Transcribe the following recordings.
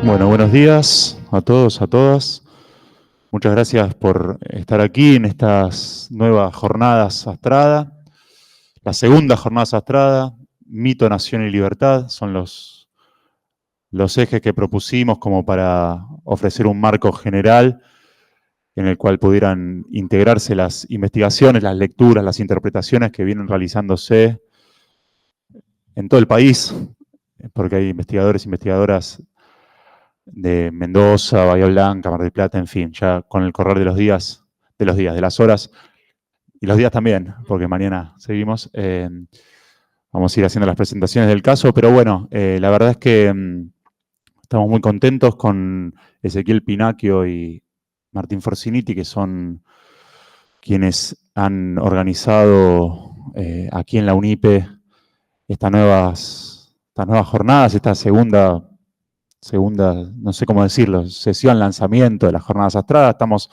Bueno, buenos días a todos, a todas. Muchas gracias por estar aquí en estas nuevas jornadas Astrada. La segunda jornada Astrada, Mito, Nación y Libertad, son los ejes que propusimos como para ofrecer un marco general en el cual pudieran integrarse las investigaciones, las lecturas, las interpretaciones que vienen realizándose en todo el país, porque hay investigadores e investigadoras de Mendoza, Bahía Blanca, Mar del Plata, en fin, ya con el correr de los días, de las horas, y los días también, porque mañana seguimos, vamos a ir haciendo las presentaciones del caso, pero bueno, la verdad es que estamos muy contentos con Ezequiel Pinacchio y Martín Forciniti, que son quienes han organizado aquí en la UNIPE estas nuevas jornadas, esta segunda, no sé cómo decirlo, sesión, lanzamiento de las jornadas Astrada. Estamos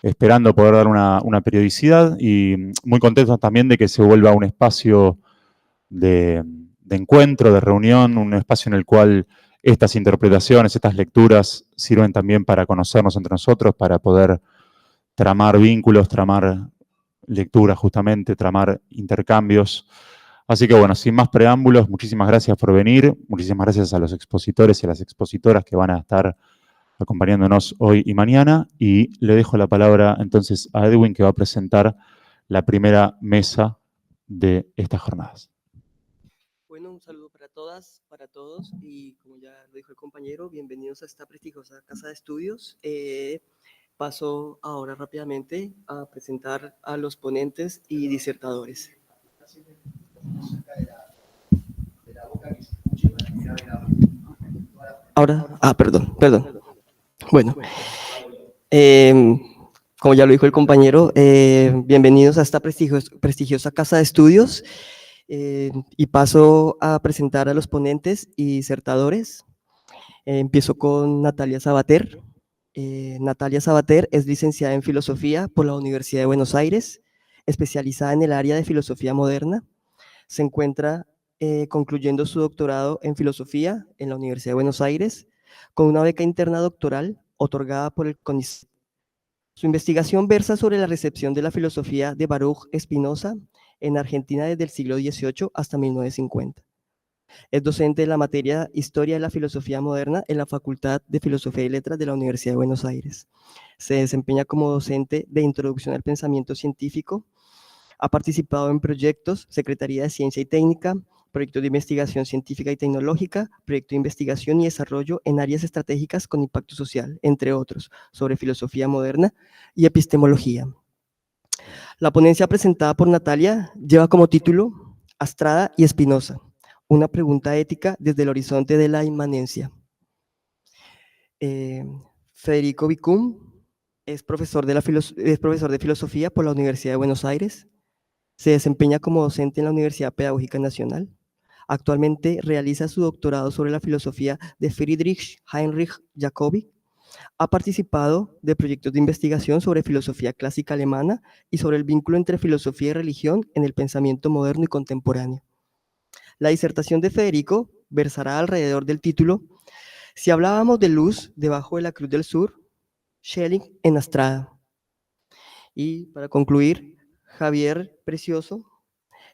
esperando poder dar una periodicidad y muy contentos también de que se vuelva un espacio de encuentro, de reunión, un espacio en el cual estas interpretaciones, estas lecturas sirven también para conocernos entre nosotros, para poder tramar vínculos, tramar lecturas justamente, tramar intercambios. Así que bueno, sin más preámbulos, muchísimas gracias por venir, muchísimas gracias a los expositores y a las expositoras que van a estar acompañándonos hoy y mañana, y le dejo la palabra entonces a Edwin, que va a presentar la primera mesa de estas jornadas. Bueno, un saludo para todas, para todos, y como ya lo dijo el compañero, bienvenidos a esta prestigiosa casa de estudios. Paso ahora rápidamente a presentar a los ponentes y disertadores. Ahora, perdón. Bueno, como ya lo dijo el compañero, bienvenidos a esta prestigiosa casa de estudios. Y paso a presentar a los ponentes y disertadores. Empiezo con Natalia Sabater. Natalia Sabater es licenciada en Filosofía por la Universidad de Buenos Aires, especializada en el área de Filosofía Moderna. Se encuentra concluyendo su doctorado en Filosofía en la Universidad de Buenos Aires, con una beca interna doctoral otorgada por el CONICET. Su investigación versa sobre la recepción de la filosofía de Baruch Spinoza en Argentina desde el siglo XVIII hasta 1950. Es docente de la materia Historia de la Filosofía Moderna en la Facultad de Filosofía y Letras de la Universidad de Buenos Aires. Se desempeña como docente de Introducción al Pensamiento Científico. Ha participado en proyectos, Secretaría de Ciencia y Técnica, proyectos de investigación científica y tecnológica, proyecto de investigación y desarrollo en áreas estratégicas con impacto social, entre otros, sobre filosofía moderna y epistemología. La ponencia presentada por Natalia lleva como título Astrada y Spinoza, una pregunta ética desde el horizonte de la inmanencia. Federico Vicum es profesor de filosofía por la Universidad de Buenos Aires. Se desempeña como docente en la Universidad Pedagógica Nacional. Actualmente realiza su doctorado sobre la filosofía de Friedrich Heinrich Jacobi. Ha participado de proyectos de investigación sobre filosofía clásica alemana y sobre el vínculo entre filosofía y religión en el pensamiento moderno y contemporáneo. La disertación de Federico versará alrededor del título Si hablábamos de luz debajo de la Cruz del Sur, Schelling en Astrada. Y para concluir, Javier Precioso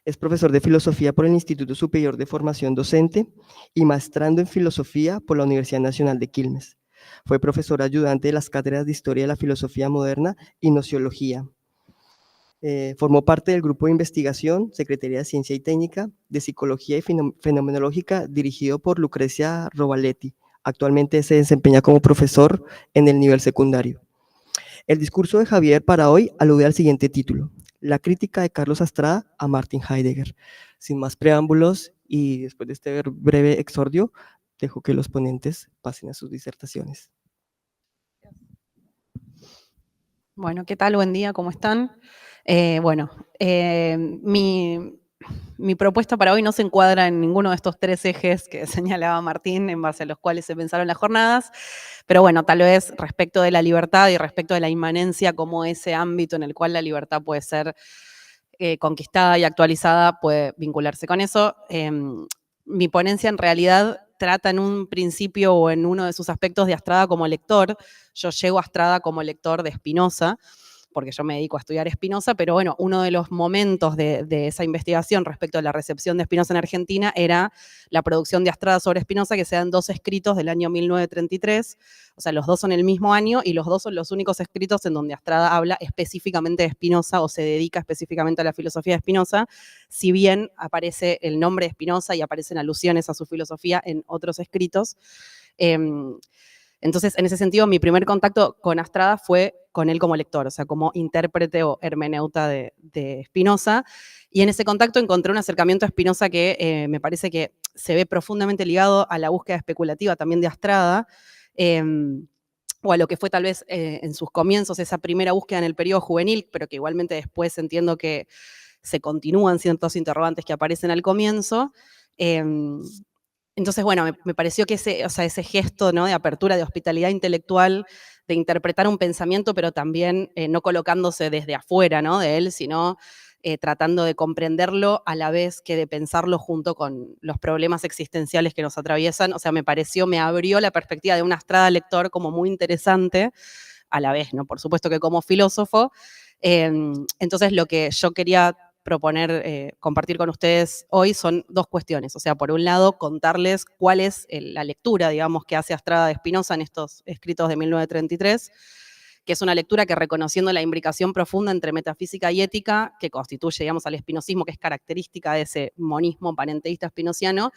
es profesor de filosofía por el Instituto Superior de Formación Docente y maestrando en filosofía por la Universidad Nacional de Quilmes. Fue profesor ayudante de las cátedras de Historia de la Filosofía Moderna y Nociología. Formó parte del grupo de investigación, Secretaría de Ciencia y Técnica, de Psicología y Fenomenológica, dirigido por Lucrecia Rovaletti. Actualmente se desempeña como profesor en el nivel secundario. El discurso de Javier para hoy alude al siguiente título: La crítica de Carlos Astrada a Martin Heidegger. Sin más preámbulos y después de este breve exordio, dejo que los ponentes pasen a sus disertaciones. Bueno, ¿qué tal? Buen día, ¿cómo están? Mi propuesta para hoy no se encuadra en ninguno de estos tres ejes que señalaba Martín, en base a los cuales se pensaron las jornadas, pero bueno, tal vez respecto de la libertad y respecto de la inmanencia como ese ámbito en el cual la libertad puede ser conquistada y actualizada, puede vincularse con eso. Mi ponencia en realidad trata en un principio o en uno de sus aspectos de Astrada como lector. Yo llego a Astrada como lector de Spinoza, porque yo me dedico a estudiar Spinoza, pero bueno, uno de los momentos de esa investigación respecto a la recepción de Spinoza en Argentina era la producción de Astrada sobre Spinoza, que se dan 2 escritos del año 1933, o sea, los 2 son el mismo año y los 2 son los únicos escritos en donde Astrada habla específicamente de Spinoza o se dedica específicamente a la filosofía de Spinoza, si bien aparece el nombre de Spinoza y aparecen alusiones a su filosofía en otros escritos. Entonces, en ese sentido, mi primer contacto con Astrada fue con él como lector, o sea, como intérprete o hermeneuta de Spinoza. Y en ese contacto encontré un acercamiento a Spinoza que me parece que se ve profundamente ligado a la búsqueda especulativa también de Astrada, o a lo que fue tal vez en sus comienzos esa primera búsqueda en el periodo juvenil, pero que igualmente después entiendo que se continúan ciertos interrogantes que aparecen al comienzo. Entonces, bueno, me pareció que ese gesto, ¿no?, de apertura, de hospitalidad intelectual, de interpretar un pensamiento, pero también no colocándose desde afuera, ¿no?, de él, sino tratando de comprenderlo a la vez que de pensarlo junto con los problemas existenciales que nos atraviesan. O sea, me abrió la perspectiva de un Astrada lector como muy interesante, a la vez, ¿no?, por supuesto que como filósofo. Entonces, lo que yo quería proponer, compartir con ustedes hoy son 2 cuestiones. O sea, por un lado, contarles cuál es la lectura, digamos, que hace Astrada de Spinoza en estos escritos de 1933, que es una lectura que, reconociendo la imbricación profunda entre metafísica y ética, que constituye, digamos, al espinosismo, que es característica de ese monismo panenteísta spinociano,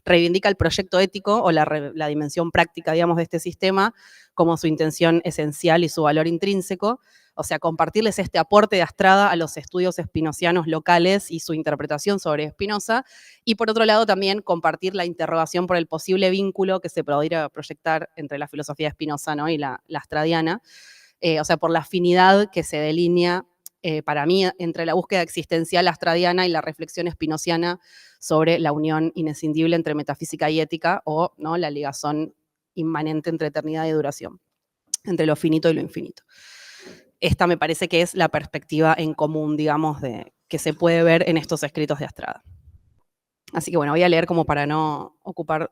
reivindica el proyecto ético o la dimensión práctica, digamos, de este sistema como su intención esencial y su valor intrínseco. O sea, compartirles este aporte de Astrada a los estudios spinocianos locales y su interpretación sobre Spinoza. Y por otro lado, también compartir la interrogación por el posible vínculo que se podría proyectar entre la filosofía de Spinoza, ¿no?, y la astradiana. O sea, por la afinidad que se delinea para mí entre la búsqueda existencial astradiana y la reflexión spinociana sobre la unión inescindible entre metafísica y ética, o, ¿no?, la ligazón inmanente entre eternidad y duración, entre lo finito y lo infinito. Esta me parece que es la perspectiva en común, digamos, que se puede ver en estos escritos de Astrada. Así que bueno, voy a leer como para no ocupar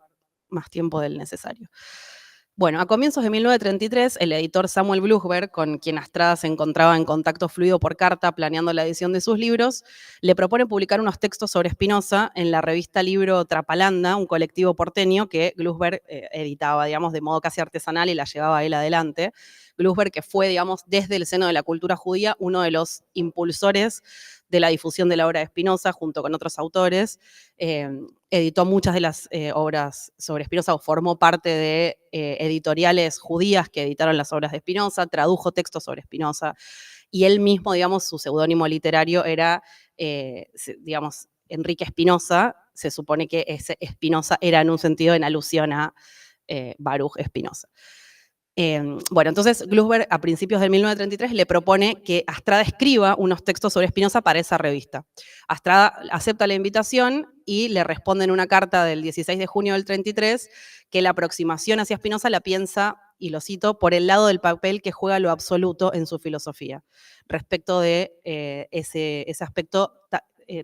más tiempo del necesario. Bueno, a comienzos de 1933, el editor Samuel Bluchberg, con quien Astrada se encontraba en contacto fluido por carta planeando la edición de sus libros, le propone publicar unos textos sobre Spinoza en la revista Libro Trapalanda, un colectivo porteño que Bluchberg editaba, digamos, de modo casi artesanal y la llevaba él adelante. Bluchberg, que fue, digamos, desde el seno de la cultura judía, uno de los impulsores de la difusión de la obra de Spinoza, junto con otros autores, editó muchas de las obras sobre Spinoza, o formó parte de editoriales judías que editaron las obras de Spinoza, tradujo textos sobre Spinoza, y él mismo, digamos, su seudónimo literario era, digamos, Enrique Spinoza. Se supone que ese Spinoza era en un sentido en alusión a Baruch Spinoza. Bueno, entonces Bluchberg a principios de 1933 le propone que Astrada escriba unos textos sobre Spinoza para esa revista. Astrada acepta la invitación y le responde en una carta del 16 de junio del 33 que la aproximación hacia Spinoza la piensa, y lo cito, por el lado del papel que juega lo absoluto en su filosofía. Respecto de ese aspecto,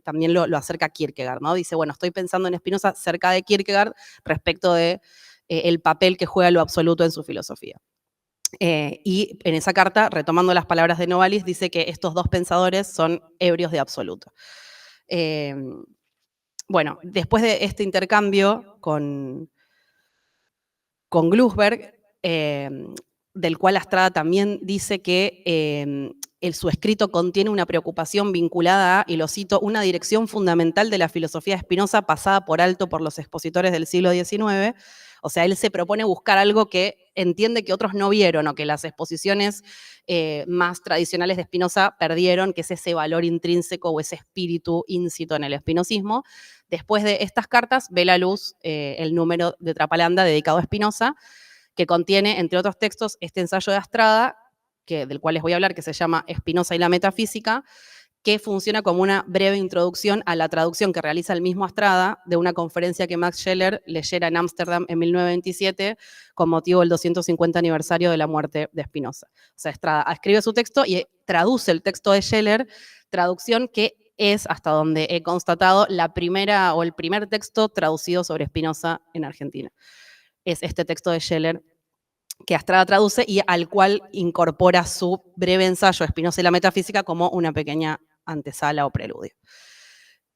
también lo acerca Kierkegaard, ¿no? Dice, bueno, estoy pensando en Spinoza cerca de Kierkegaard respecto de el papel que juega lo absoluto en su filosofía. Y en esa carta, retomando las palabras de Novalis, dice que estos 2 pensadores son ebrios de absoluto. Bueno, después de este intercambio con Bluchberg, del cual Astrada también dice que su escrito contiene una preocupación vinculada a, y lo cito, una dirección fundamental de la filosofía de Spinoza pasada por alto por los expositores del siglo XIX. O sea, él se propone buscar algo que entiende que otros no vieron, o que las exposiciones más tradicionales de Spinoza perdieron, que es ese valor intrínseco o ese espíritu íncito en el espinosismo. Después de estas cartas, ve la luz el número de Trapalanda dedicado a Spinoza, que contiene, entre otros textos, este ensayo de Astrada, del cual les voy a hablar, que se llama Spinoza y la metafísica, que funciona como una breve introducción a la traducción que realiza el mismo Astrada de una conferencia que Max Scheler leyera en Ámsterdam en 1927 con motivo del 250 aniversario de la muerte de Spinoza. O sea, Astrada escribe su texto y traduce el texto de Scheler, traducción que es, hasta donde he constatado, la primera o el primer texto traducido sobre Spinoza en Argentina. Es este texto de Scheler que Astrada traduce y al cual incorpora su breve ensayo Spinoza y la metafísica como una pequeña antesala o preludio.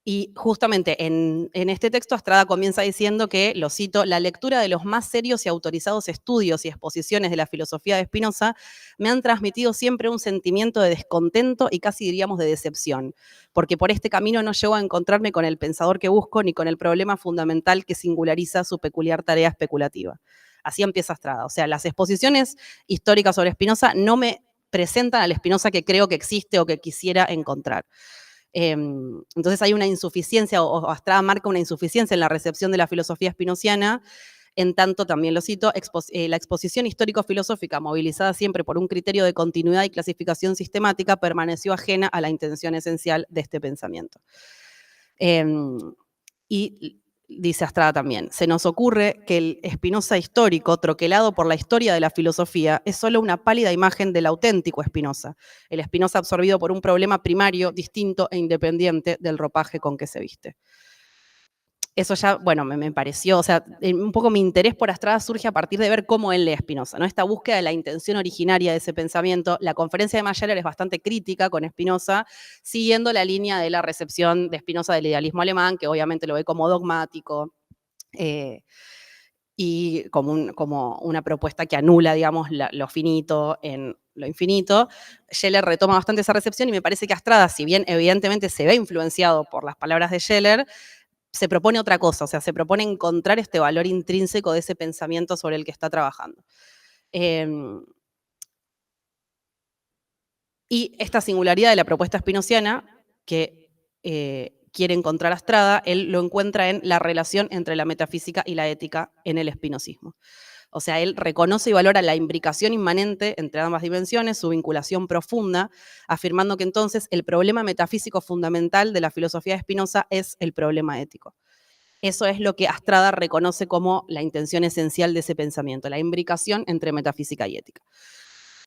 Y justamente en este texto Astrada comienza diciendo que, lo cito, la lectura de los más serios y autorizados estudios y exposiciones de la filosofía de Spinoza me han transmitido siempre un sentimiento de descontento y casi diríamos de decepción, porque por este camino no llego a encontrarme con el pensador que busco ni con el problema fundamental que singulariza su peculiar tarea especulativa. Así empieza Astrada. O sea, las exposiciones históricas sobre Spinoza no me presentan al Spinoza que creo que existe o que quisiera encontrar. Entonces hay una insuficiencia, o Astrada marca una insuficiencia en la recepción de la filosofía spinoziana, en tanto, también lo cito, la exposición histórico-filosófica, movilizada siempre por un criterio de continuidad y clasificación sistemática, permaneció ajena a la intención esencial de este pensamiento. Y dice Astrada también, se nos ocurre que el Spinoza histórico, troquelado por la historia de la filosofía, es solo una pálida imagen del auténtico Spinoza, el Spinoza absorbido por un problema primario, distinto e independiente del ropaje con que se viste. Eso ya, bueno, me pareció, o sea, un poco mi interés por Astrada surge a partir de ver cómo él lee Spinoza, ¿no? Esta búsqueda de la intención originaria de ese pensamiento. La conferencia de Scheler es bastante crítica con Spinoza, siguiendo la línea de la recepción de Spinoza del idealismo alemán, que obviamente lo ve como dogmático y como una propuesta que anula, digamos, lo finito en lo infinito. Scheler retoma bastante esa recepción y me parece que Astrada, si bien evidentemente se ve influenciado por las palabras de Scheler, se propone otra cosa, o sea, se propone encontrar este valor intrínseco de ese pensamiento sobre el que está trabajando. Y esta singularidad de la propuesta spinoziana, que quiere encontrar Astrada, él lo encuentra en la relación entre la metafísica y la ética en el spinozismo. O sea, él reconoce y valora la imbricación inmanente entre ambas dimensiones, su vinculación profunda, afirmando que entonces el problema metafísico fundamental de la filosofía de Spinoza es el problema ético. Eso es lo que Astrada reconoce como la intención esencial de ese pensamiento, la imbricación entre metafísica y ética.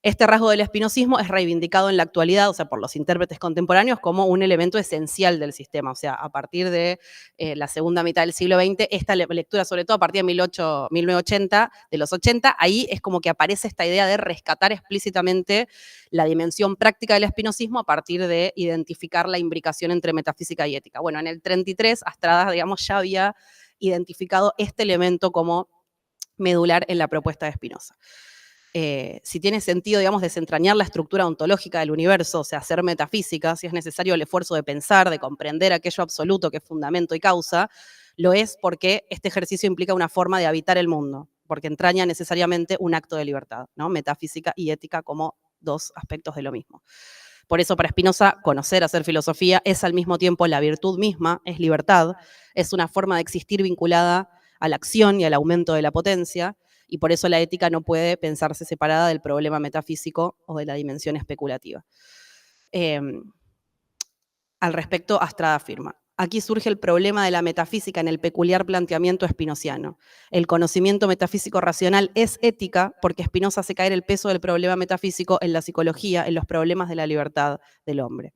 Este rasgo del espinozismo es reivindicado en la actualidad, o sea, por los intérpretes contemporáneos, como un elemento esencial del sistema. O sea, a partir de la segunda mitad del siglo XX, esta lectura, sobre todo a partir de 1980, de los 80, ahí es como que aparece esta idea de rescatar explícitamente la dimensión práctica del espinozismo a partir de identificar la imbricación entre metafísica y ética. Bueno, en el 33, Astrada, digamos, ya había identificado este elemento como medular en la propuesta de Spinoza. Si tiene sentido, digamos, desentrañar la estructura ontológica del universo, o sea, hacer metafísica, si es necesario el esfuerzo de pensar, de comprender aquello absoluto que es fundamento y causa, lo es porque este ejercicio implica una forma de habitar el mundo, porque entraña necesariamente un acto de libertad, ¿no? Metafísica y ética como dos aspectos de lo mismo. Por eso, para Spinoza, conocer, hacer filosofía es al mismo tiempo la virtud misma, es libertad, es una forma de existir vinculada a la acción y al aumento de la potencia, y por eso la ética no puede pensarse separada del problema metafísico o de la dimensión especulativa. Al respecto, Astrada afirma, aquí surge el problema de la metafísica en el peculiar planteamiento spinoziano. El conocimiento metafísico racional es ética porque Spinoza hace caer el peso del problema metafísico en la psicología, en los problemas de la libertad del hombre.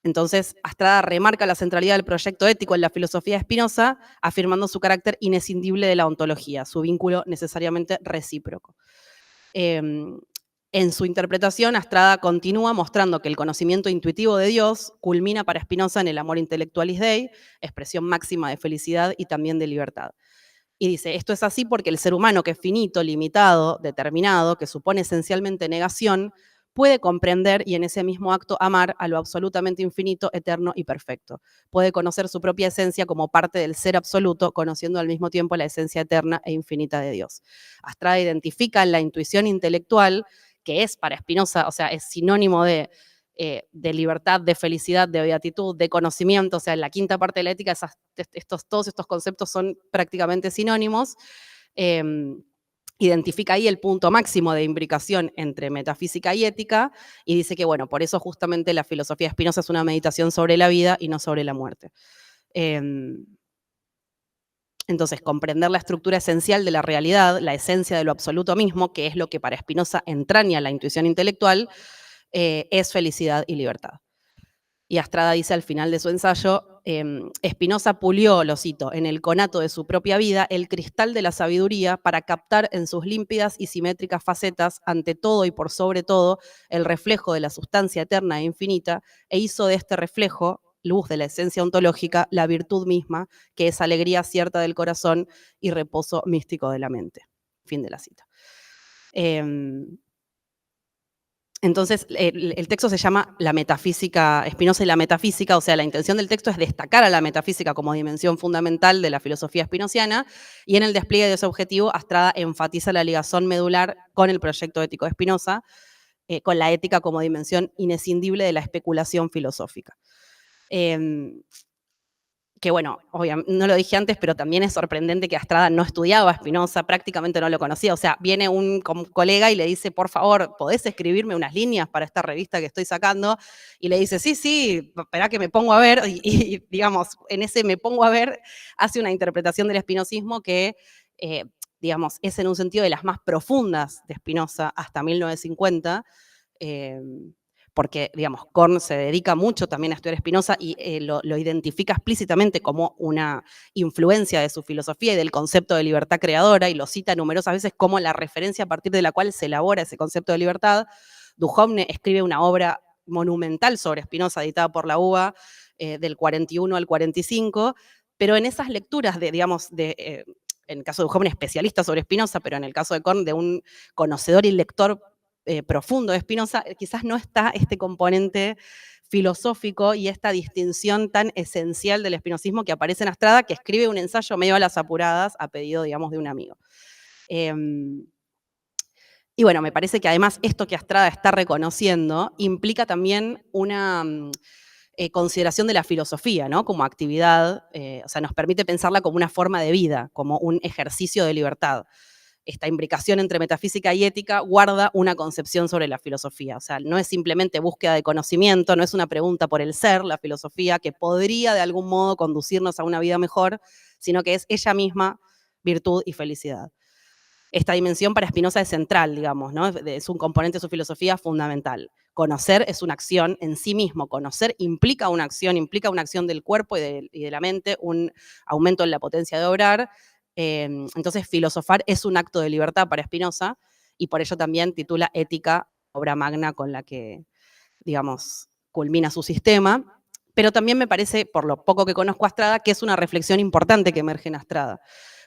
Entonces, Astrada remarca la centralidad del proyecto ético en la filosofía de Spinoza, afirmando su carácter inescindible de la ontología, su vínculo necesariamente recíproco. En su interpretación, Astrada continúa mostrando que el conocimiento intuitivo de Dios culmina para Spinoza en el amor intellectualis Dei, expresión máxima de felicidad y también de libertad. Y dice, esto es así porque el ser humano, que es finito, limitado, determinado, que supone esencialmente negación, puede comprender y en ese mismo acto amar a lo absolutamente infinito, eterno y perfecto. Puede conocer su propia esencia como parte del ser absoluto, conociendo al mismo tiempo la esencia eterna e infinita de Dios. Astrada identifica en la intuición intelectual, que es para Spinoza, o sea, es sinónimo de libertad, de felicidad, de beatitud, de conocimiento, o sea, en la quinta parte de la ética todos estos conceptos son prácticamente sinónimos. Identifica ahí el punto máximo de imbricación entre metafísica y ética y dice que, bueno, por eso justamente la filosofía de Spinoza es una meditación sobre la vida y no sobre la muerte. Entonces, comprender la estructura esencial de la realidad, la esencia de lo absoluto mismo, que es lo que para Spinoza entraña la intuición intelectual, es felicidad y libertad. Y Astrada dice al final de su ensayo, Spinoza pulió, lo cito, en el conato de su propia vida, el cristal de la sabiduría para captar en sus límpidas y simétricas facetas, ante todo y por sobre todo, el reflejo de la sustancia eterna e infinita, e hizo de este reflejo, luz de la esencia ontológica, la virtud misma, que es alegría cierta del corazón y reposo místico de la mente. Fin de la cita. Entonces, el texto se llama La metafísica, Spinoza y la metafísica, o sea, la intención del texto es destacar a la metafísica como dimensión fundamental de la filosofía spinociana, y en el despliegue de ese objetivo, Astrada enfatiza la ligación medular con el proyecto ético de Spinoza, con la ética como dimensión inescindible de la especulación filosófica. Que bueno, obviamente, no lo dije antes, pero también es sorprendente que Astrada no estudiaba a Spinoza, prácticamente no lo conocía. O sea, viene un colega y le dice, por favor, ¿podés escribirme unas líneas para esta revista que estoy sacando? Y le dice, sí, esperá que me pongo a ver. Y digamos, en ese me pongo a ver, hace una interpretación del espinosismo que, digamos, es en un sentido de las más profundas de Spinoza hasta 1950. Porque, digamos, Korn se dedica mucho también a estudiar Spinoza y lo identifica explícitamente como una influencia de su filosofía y del concepto de libertad creadora, y lo cita numerosas veces como la referencia a partir de la cual se elabora ese concepto de libertad. Duhovne escribe una obra monumental sobre Spinoza, editada por la UBA, del 41 al 45, pero en esas lecturas de, digamos, en el caso de Duhovne, especialista sobre Spinoza, pero en el caso de Korn, de un conocedor y lector profundo de Spinoza, quizás no está este componente filosófico y esta distinción tan esencial del espinosismo que aparece en Astrada, que escribe un ensayo medio a las apuradas a pedido, digamos, de un amigo. Y bueno, me parece que además esto que Astrada está reconociendo implica también una consideración de la filosofía, ¿no? Como actividad, o sea, nos permite pensarla como una forma de vida, como un ejercicio de libertad. Esta imbricación entre metafísica y ética guarda una concepción sobre la filosofía. O sea, no es simplemente búsqueda de conocimiento, no es una pregunta por el ser, la filosofía, que podría de algún modo conducirnos a una vida mejor, sino que es ella misma virtud y felicidad. Esta dimensión para Spinoza es central, digamos, ¿no? Es un componente de su filosofía fundamental. Conocer es una acción en sí mismo. Conocer implica una acción del cuerpo y de la mente, un aumento en la potencia de obrar. Entonces, filosofar es un acto de libertad para Spinoza, y por ello también titula Ética, obra magna con la que, digamos, culmina su sistema. Pero también me parece, por lo poco que conozco a Astrada, que es una reflexión importante que emerge en Astrada.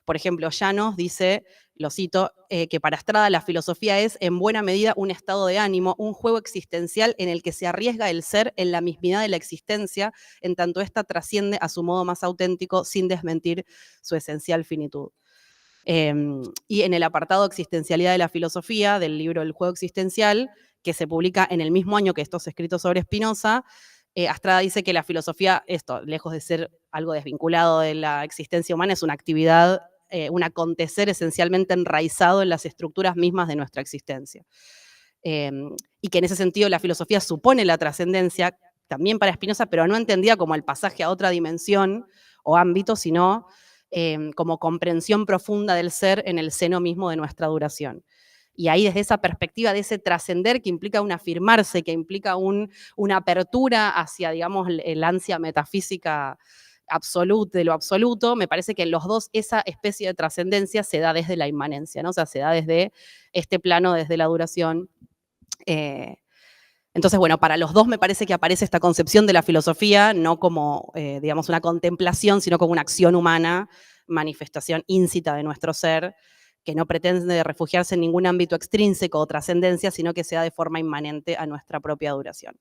Por ejemplo, Llanos dice, lo cito, que para Astrada la filosofía es en buena medida un estado de ánimo, un juego existencial en el que se arriesga el ser en la mismidad de la existencia, en tanto ésta trasciende a su modo más auténtico sin desmentir su esencial finitud. Y en el apartado Existencialidad de la filosofía, del libro El juego existencial, que se publica en el mismo año que estos escritos sobre Spinoza, Astrada dice que la filosofía, esto, lejos de ser algo desvinculado de la existencia humana, es una actividad, un acontecer esencialmente enraizado en las estructuras mismas de nuestra existencia. Y que en ese sentido la filosofía supone la trascendencia, también para Spinoza, pero no entendida como el pasaje a otra dimensión o ámbito, sino como comprensión profunda del ser en el seno mismo de nuestra duración. Y ahí desde esa perspectiva de ese trascender que implica un afirmarse, que implica una apertura hacia, digamos, el ansia metafísica absoluta, de lo absoluto, me parece que en los dos esa especie de trascendencia se da desde la inmanencia, ¿no? O sea, se da desde este plano, desde la duración. Entonces, bueno, para los dos me parece que aparece esta concepción de la filosofía, no como, digamos, una contemplación, sino como una acción humana, manifestación íncita de nuestro ser, que no pretende refugiarse en ningún ámbito extrínseco o trascendencia, sino que se da de forma inmanente a nuestra propia duración.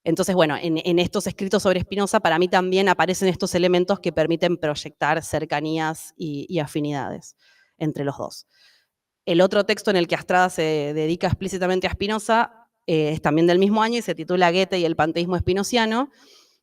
Entonces, bueno, en estos escritos sobre Spinoza, para mí también aparecen estos elementos que permiten proyectar cercanías y afinidades entre los dos. El otro texto en el que Astrada se dedica explícitamente a Spinoza es también del mismo año y se titula Goethe y el panteísmo espinociano,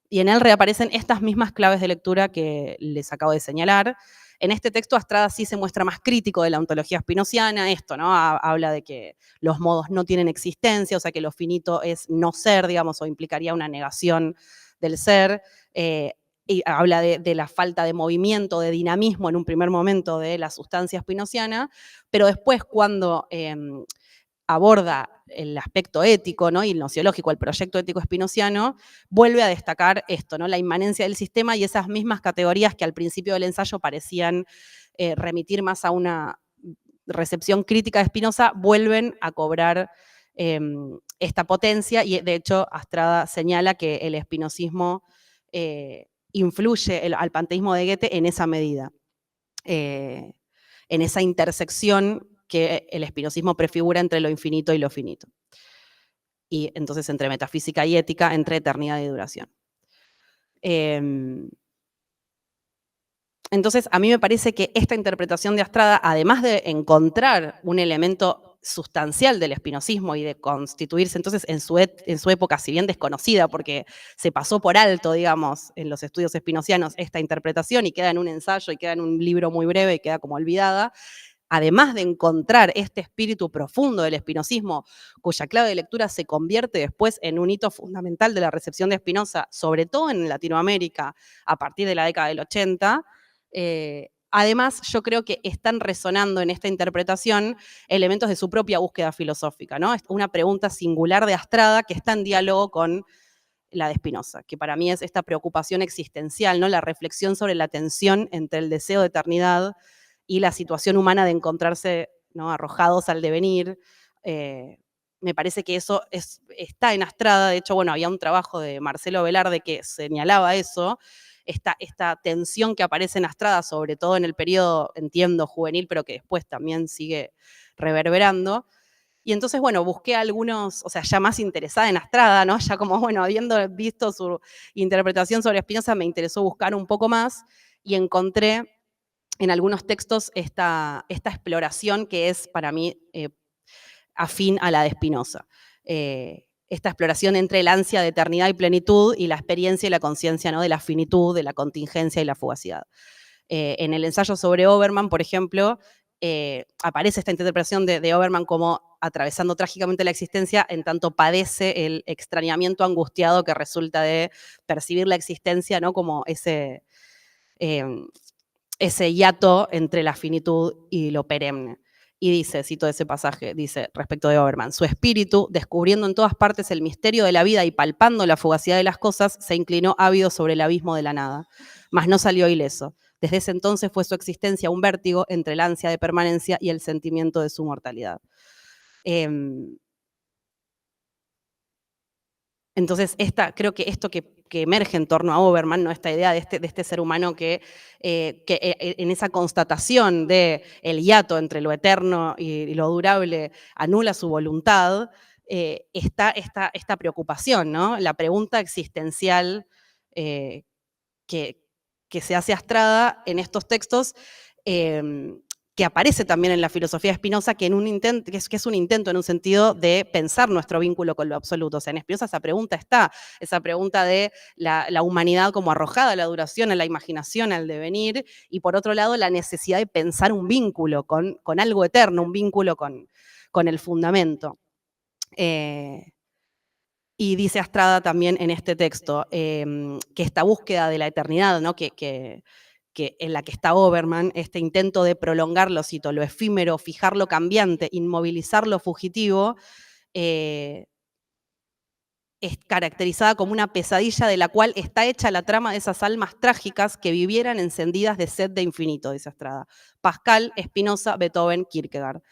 y en él reaparecen estas mismas claves de lectura que les acabo de señalar. En este texto Astrada sí se muestra más crítico de la ontología spinociana, esto, ¿no? Habla de que los modos no tienen existencia, o sea que lo finito es no ser, digamos, o implicaría una negación del ser, y habla de la falta de movimiento, de dinamismo en un primer momento de la sustancia spinociana, pero después cuando aborda el aspecto ético, ¿no? Y nociológico, el proyecto ético spinoziano, vuelve a destacar esto, ¿no? La inmanencia del sistema y esas mismas categorías que al principio del ensayo parecían remitir más a una recepción crítica de Spinoza, vuelven a cobrar esta potencia, y de hecho Astrada señala que el espinosismo influye al panteísmo de Goethe en esa medida, en esa intersección que el espinosismo prefigura entre lo infinito y lo finito. Y entonces entre metafísica y ética, entre eternidad y duración. Entonces, a mí me parece que esta interpretación de Astrada, además de encontrar un elemento sustancial del espinosismo y de constituirse entonces en su época, si bien desconocida, porque se pasó por alto, digamos, en los estudios espinocianos esta interpretación y queda en un ensayo y queda en un libro muy breve y queda como olvidada, además de encontrar este espíritu profundo del espinosismo, cuya clave de lectura se convierte después en un hito fundamental de la recepción de Spinoza, sobre todo en Latinoamérica, a partir de la década del 80, además, yo creo que están resonando en esta interpretación elementos de su propia búsqueda filosófica, ¿no? Es una pregunta singular de Astrada que está en diálogo con la de Spinoza, que para mí es esta preocupación existencial, ¿no? La reflexión sobre la tensión entre el deseo de eternidad y la situación humana de encontrarse, ¿no?, arrojados al devenir. Me parece que eso está en Astrada. De hecho, bueno, había un trabajo de Marcelo Velarde que señalaba eso, esta tensión que aparece en Astrada, sobre todo en el periodo, entiendo, juvenil, pero que después también sigue reverberando. Y entonces, bueno, busqué algunos, o sea, ya más interesada en Astrada, ¿no? Ya como, bueno, habiendo visto su interpretación sobre Spinoza, me interesó buscar un poco más y encontré en algunos textos esta exploración que es para mí afín a la de Spinoza. Esta exploración entre el ansia de eternidad y plenitud y la experiencia y la conciencia, ¿no?, de la finitud, de la contingencia y la fugacidad. En el ensayo sobre Obermann, por ejemplo, aparece esta interpretación de Obermann como atravesando trágicamente la existencia, en tanto padece el extrañamiento angustiado que resulta de percibir la existencia, ¿no?, como ese hiato entre la finitud y lo perenne. Y dice, cito ese pasaje, dice respecto de Obermann: su espíritu, descubriendo en todas partes el misterio de la vida y palpando la fugacidad de las cosas, se inclinó ávido sobre el abismo de la nada, mas no salió ileso. Desde ese entonces fue su existencia un vértigo entre el ansia de permanencia y el sentimiento de su mortalidad. Entonces, creo que esto que emerge en torno a Obermann, ¿no?, esta idea de este ser humano que en esa constatación del hiato entre lo eterno y lo durable anula su voluntad, está esta preocupación, ¿no? La pregunta existencial que se hace Astrada en estos textos, que aparece también en la filosofía de Spinoza, que es un intento en un sentido de pensar nuestro vínculo con lo absoluto. O sea, en Spinoza esa pregunta de la humanidad como arrojada a la duración, a la imaginación, al devenir, y por otro lado la necesidad de pensar un vínculo con algo eterno, un vínculo con el fundamento. Y dice Astrada también en este texto que esta búsqueda de la eternidad, ¿no?, que en la que está Obermann, este intento de prolongar lo efímero, fijar lo cambiante, inmovilizar lo fugitivo, es caracterizada como una pesadilla de la cual está hecha la trama de esas almas trágicas que vivieran encendidas de sed de infinito, dice Astrada. Pascal, Spinoza, Beethoven, Kierkegaard.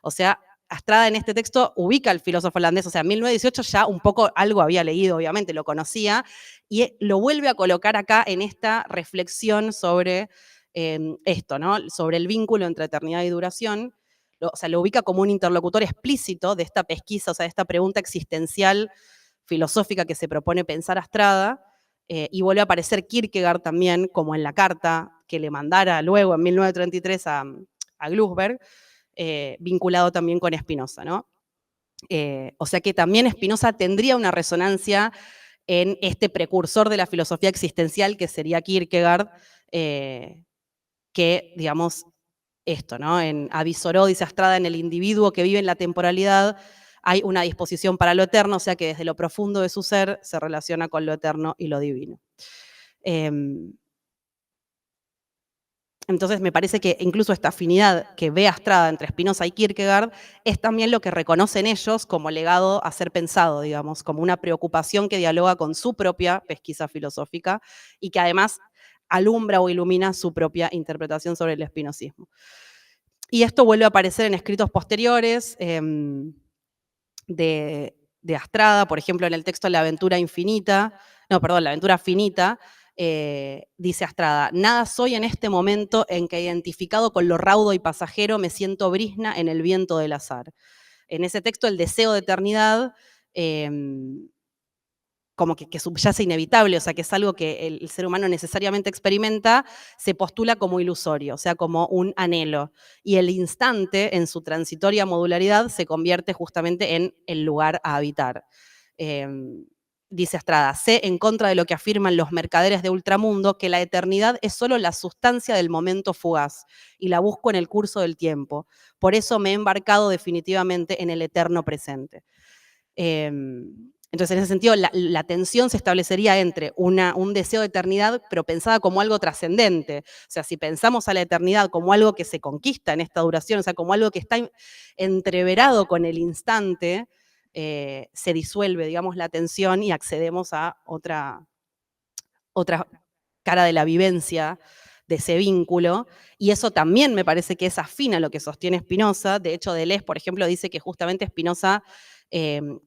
O sea, Astrada en este texto ubica al filósofo holandés, o sea, en 1918 ya un poco algo había leído, obviamente, lo conocía, y lo vuelve a colocar acá en esta reflexión sobre esto, ¿no?, sobre el vínculo entre eternidad y duración. O sea, lo ubica como un interlocutor explícito de esta pesquisa, o sea, de esta pregunta existencial filosófica que se propone pensar Astrada, y vuelve a aparecer Kierkegaard también, como en la carta que le mandara luego en 1933 a Glusberg, vinculado también con Spinoza, ¿no? O sea que también Spinoza tendría una resonancia en este precursor de la filosofía existencial que sería Kierkegaard, que, digamos, esto, ¿no? Avisoró, dice Astrada, en el individuo que vive en la temporalidad hay una disposición para lo eterno, o sea que desde lo profundo de su ser se relaciona con lo eterno y lo divino. Entonces me parece que incluso esta afinidad que ve Astrada entre Spinoza y Kierkegaard es también lo que reconocen ellos como legado a ser pensado, digamos, como una preocupación que dialoga con su propia pesquisa filosófica y que además alumbra o ilumina su propia interpretación sobre el espinosismo. Y esto vuelve a aparecer en escritos posteriores de Astrada, por ejemplo, en el texto La aventura finita, dice Astrada: nada soy en este momento en que, identificado con lo raudo y pasajero, me siento brizna en el viento del azar. En ese texto, el deseo de eternidad como que subyace inevitable, o sea, que es algo que el ser humano necesariamente experimenta, se postula como ilusorio, o sea, como un anhelo. Y el instante, en su transitoria modularidad, se convierte justamente en el lugar a habitar. Dice Astrada: sé, en contra de lo que afirman los mercaderes de ultramundo, que la eternidad es solo la sustancia del momento fugaz, y la busco en el curso del tiempo. Por eso me he embarcado definitivamente en el eterno presente. Entonces, en ese sentido, la tensión se establecería entre un deseo de eternidad, pero pensada como algo trascendente. O sea, si pensamos a la eternidad como algo que se conquista en esta duración, o sea, como algo que está entreverado con el instante, se disuelve, digamos, la tensión y accedemos a otra cara de la vivencia de ese vínculo, y eso también me parece que es afín a lo que sostiene Spinoza. De hecho, Deleuze, por ejemplo, dice que justamente Spinoza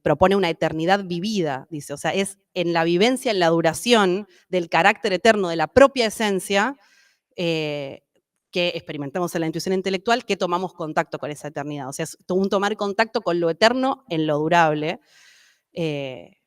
propone una eternidad vivida, dice, o sea, es en la vivencia, en la duración del carácter eterno de la propia esencia que experimentamos en la intuición intelectual, que tomamos contacto con esa eternidad. O sea, es un tomar contacto con lo eterno en lo durable, que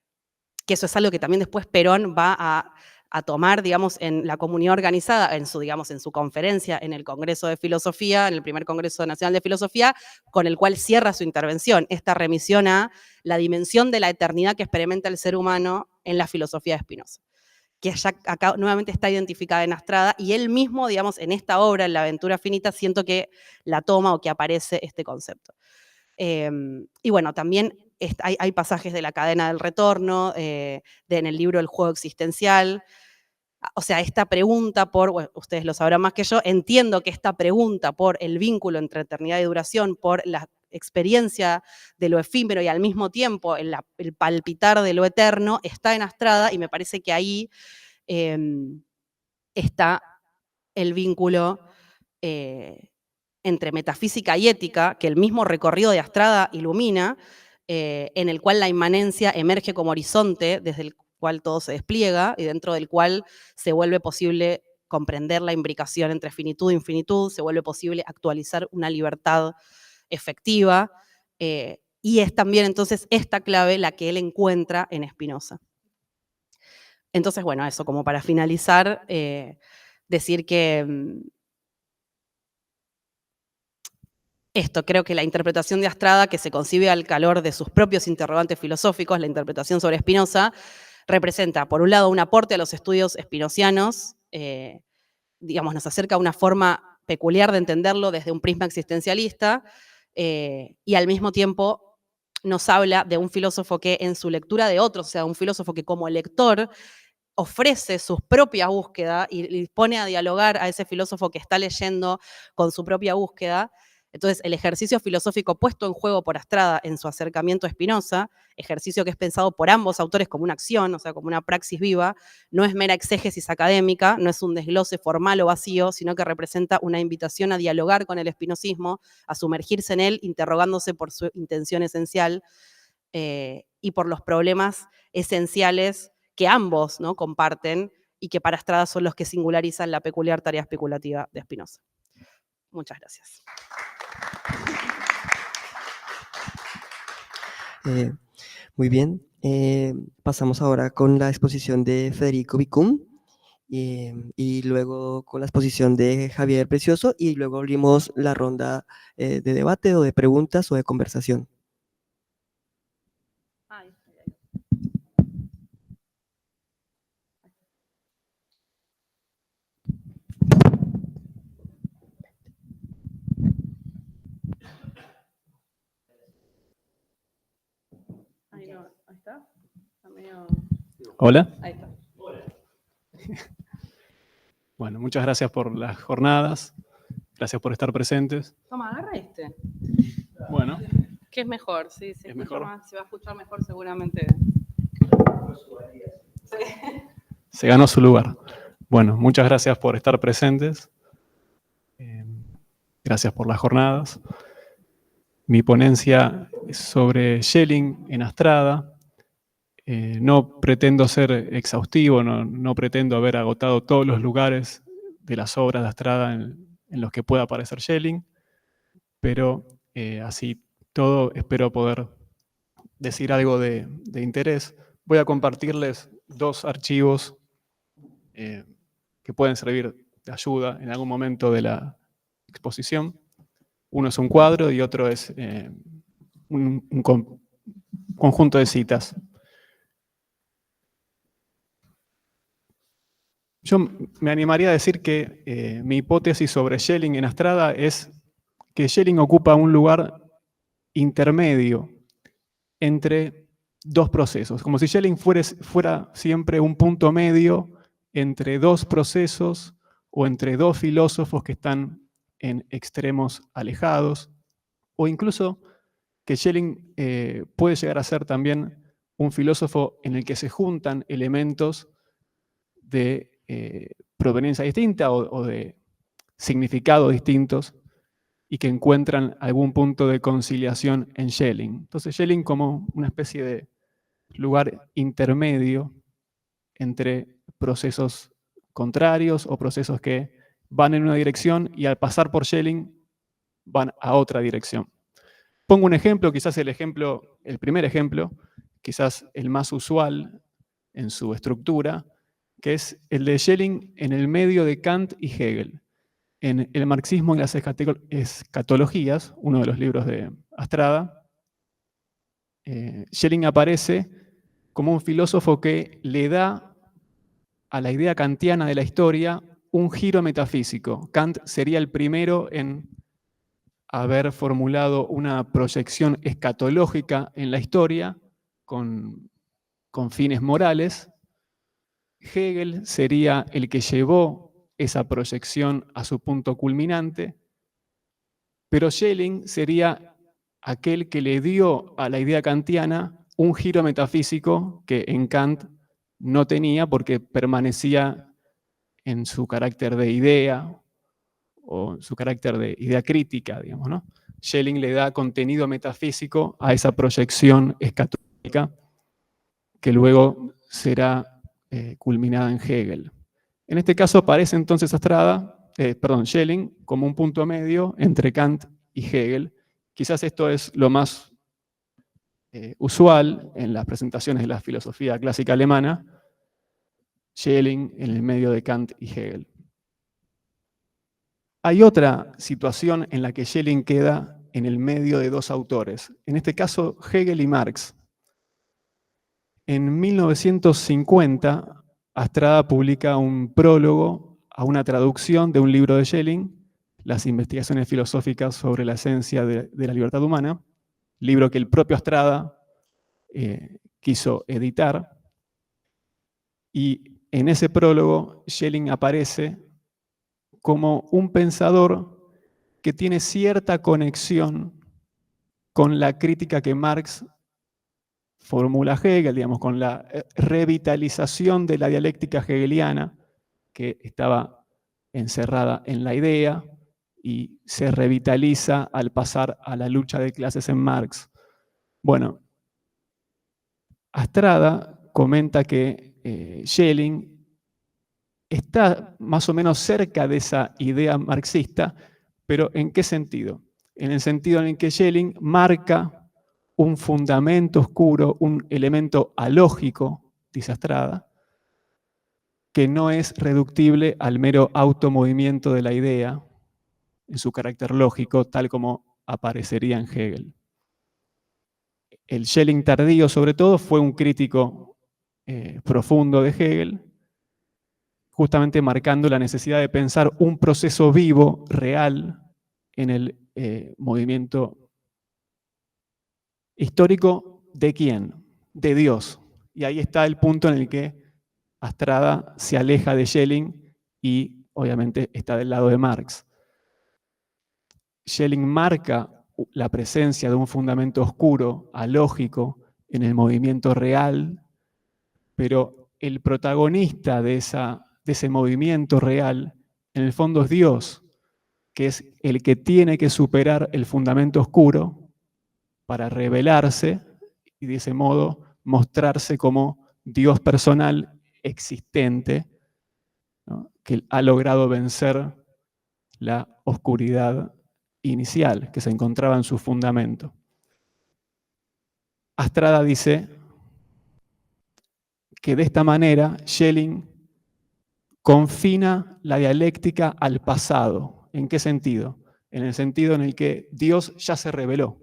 eso es algo que también después Perón va a tomar, digamos, en la comunidad organizada, en su conferencia en el Congreso de Filosofía, en el primer Congreso Nacional de Filosofía, con el cual cierra su intervención, esta remisión a la dimensión de la eternidad que experimenta el ser humano en la filosofía de Spinoza, que ya acá nuevamente está identificada en Astrada, y él mismo, digamos, en esta obra, en La aventura finita, siento que la toma o que aparece este concepto. Y bueno, también hay pasajes de La cadena del retorno, en el libro El juego existencial. O sea, esta pregunta bueno, ustedes lo sabrán más que yo, entiendo que esta pregunta por el vínculo entre eternidad y duración, por la experiencia de lo efímero y al mismo tiempo el palpitar de lo eterno, está en Astrada, y me parece que ahí está el vínculo entre metafísica y ética, que el mismo recorrido de Astrada ilumina, en el cual la inmanencia emerge como horizonte desde el cual todo se despliega y dentro del cual se vuelve posible comprender la imbricación entre finitud e infinitud, se vuelve posible actualizar una libertad efectiva, y es también entonces esta clave la que él encuentra en Spinoza. Entonces, bueno, eso como para finalizar, decir que creo que la interpretación de Astrada, que se concibe al calor de sus propios interrogantes filosóficos, la interpretación sobre Spinoza, representa, por un lado, un aporte a los estudios spinozianos, digamos, nos acerca a una forma peculiar de entenderlo desde un prisma existencialista, y al mismo tiempo nos habla de un filósofo que en su lectura de otros, o sea, un filósofo que como lector ofrece su propia búsqueda y pone a dialogar a ese filósofo que está leyendo con su propia búsqueda. Entonces, el ejercicio filosófico puesto en juego por Astrada en su acercamiento a Spinoza, ejercicio que es pensado por ambos autores como una acción, o sea, como una praxis viva, no es mera exégesis académica, no es un desglose formal o vacío, sino que representa una invitación a dialogar con el espinosismo, a sumergirse en él, interrogándose por su intención esencial y por los problemas esenciales que ambos, ¿no?, comparten y que para Astrada son los que singularizan la peculiar tarea especulativa de Spinoza. Muchas gracias. Muy bien. Pasamos ahora con la exposición de Federico Vicum y luego con la exposición de Javier Precioso, y luego abrimos la ronda de debate o de preguntas o de conversación. Ahí está. Está medio... Hola. Ahí está. Bueno, muchas gracias por las jornadas, gracias por estar presentes. Toma, agarra este. Bueno, ¿Qué es mejor? Sí, se ¿Es escucha mejor? más, se va a escuchar mejor seguramente. Sí. se ganó su lugar. Bueno, muchas gracias por estar presentes. Gracias por las jornadas. Mi ponencia es sobre Schelling en Astrada. No pretendo ser exhaustivo, no pretendo haber agotado todos los lugares de las obras de Astrada en los que pueda aparecer Schelling, pero así todo espero poder decir algo de interés. Voy a compartirles 2 archivos que pueden servir de ayuda en algún momento de la exposición. Uno es un cuadro y otro es un conjunto de citas. Yo me animaría a decir que mi hipótesis sobre Schelling en Astrada es que Schelling ocupa un lugar intermedio entre 2 procesos, como si Schelling fuera siempre un punto medio entre 2 procesos o entre 2 filósofos que están en extremos alejados, o incluso que Schelling puede llegar a ser también un filósofo en el que se juntan elementos de proveniencia distinta o de significados distintos y que encuentran algún punto de conciliación en Schelling. Entonces Schelling como una especie de lugar intermedio entre procesos contrarios o procesos que van en una dirección y al pasar por Schelling van a otra dirección. Pongo un ejemplo, quizás el primer ejemplo, quizás el más usual en su estructura, que es el de Schelling en el medio de Kant y Hegel. En El marxismo y las escatologías, uno de los libros de Astrada, Schelling aparece como un filósofo que le da a la idea kantiana de la historia un giro metafísico. Kant sería el primero en haber formulado una proyección escatológica en la historia con fines morales. Hegel sería el que llevó esa proyección a su punto culminante, pero Schelling sería aquel que le dio a la idea kantiana un giro metafísico que en Kant no tenía porque permanecía en su carácter de idea o en su carácter de idea crítica, digamos, ¿no? Schelling le da contenido metafísico a esa proyección escatológica que luego será culminada en Hegel. En este caso aparece entonces Schelling como un punto medio entre Kant y Hegel. Quizás esto es lo más usual en las presentaciones de la filosofía clásica alemana, Schelling en el medio de Kant y Hegel. Hay otra situación en la que Schelling queda en el medio de 2 autores, en este caso Hegel y Marx. En 1950, Astrada publica un prólogo a una traducción de un libro de Schelling, Las investigaciones filosóficas sobre la esencia de la libertad humana, libro que el propio Astrada quiso editar. Y en ese prólogo, Schelling aparece como un pensador que tiene cierta conexión con la crítica que Marx formula Hegel, digamos, con la revitalización de la dialéctica hegeliana que estaba encerrada en la idea y se revitaliza al pasar a la lucha de clases en Marx. Bueno, Astrada comenta que Schelling está más o menos cerca de esa idea marxista, pero ¿en qué sentido? En el sentido en el que Schelling marca un fundamento oscuro, un elemento alógico, dice Astrada, que no es reductible al mero automovimiento de la idea en su carácter lógico, tal como aparecería en Hegel. El Schelling tardío, sobre todo, fue un crítico profundo de Hegel, justamente marcando la necesidad de pensar un proceso vivo, real, en el movimiento histórico. ¿De quién? De Dios. Y ahí está el punto en el que Astrada se aleja de Schelling y obviamente está del lado de Marx. Schelling marca la presencia de un fundamento oscuro, alógico, en el movimiento real, pero el protagonista de ese movimiento real, en el fondo es Dios, que es el que tiene que superar el fundamento oscuro para revelarse y de ese modo mostrarse como Dios personal existente, ¿no?, que ha logrado vencer la oscuridad inicial que se encontraba en su fundamento. Astrada dice que de esta manera Schelling confina la dialéctica al pasado. ¿En qué sentido? En el sentido en el que Dios ya se reveló.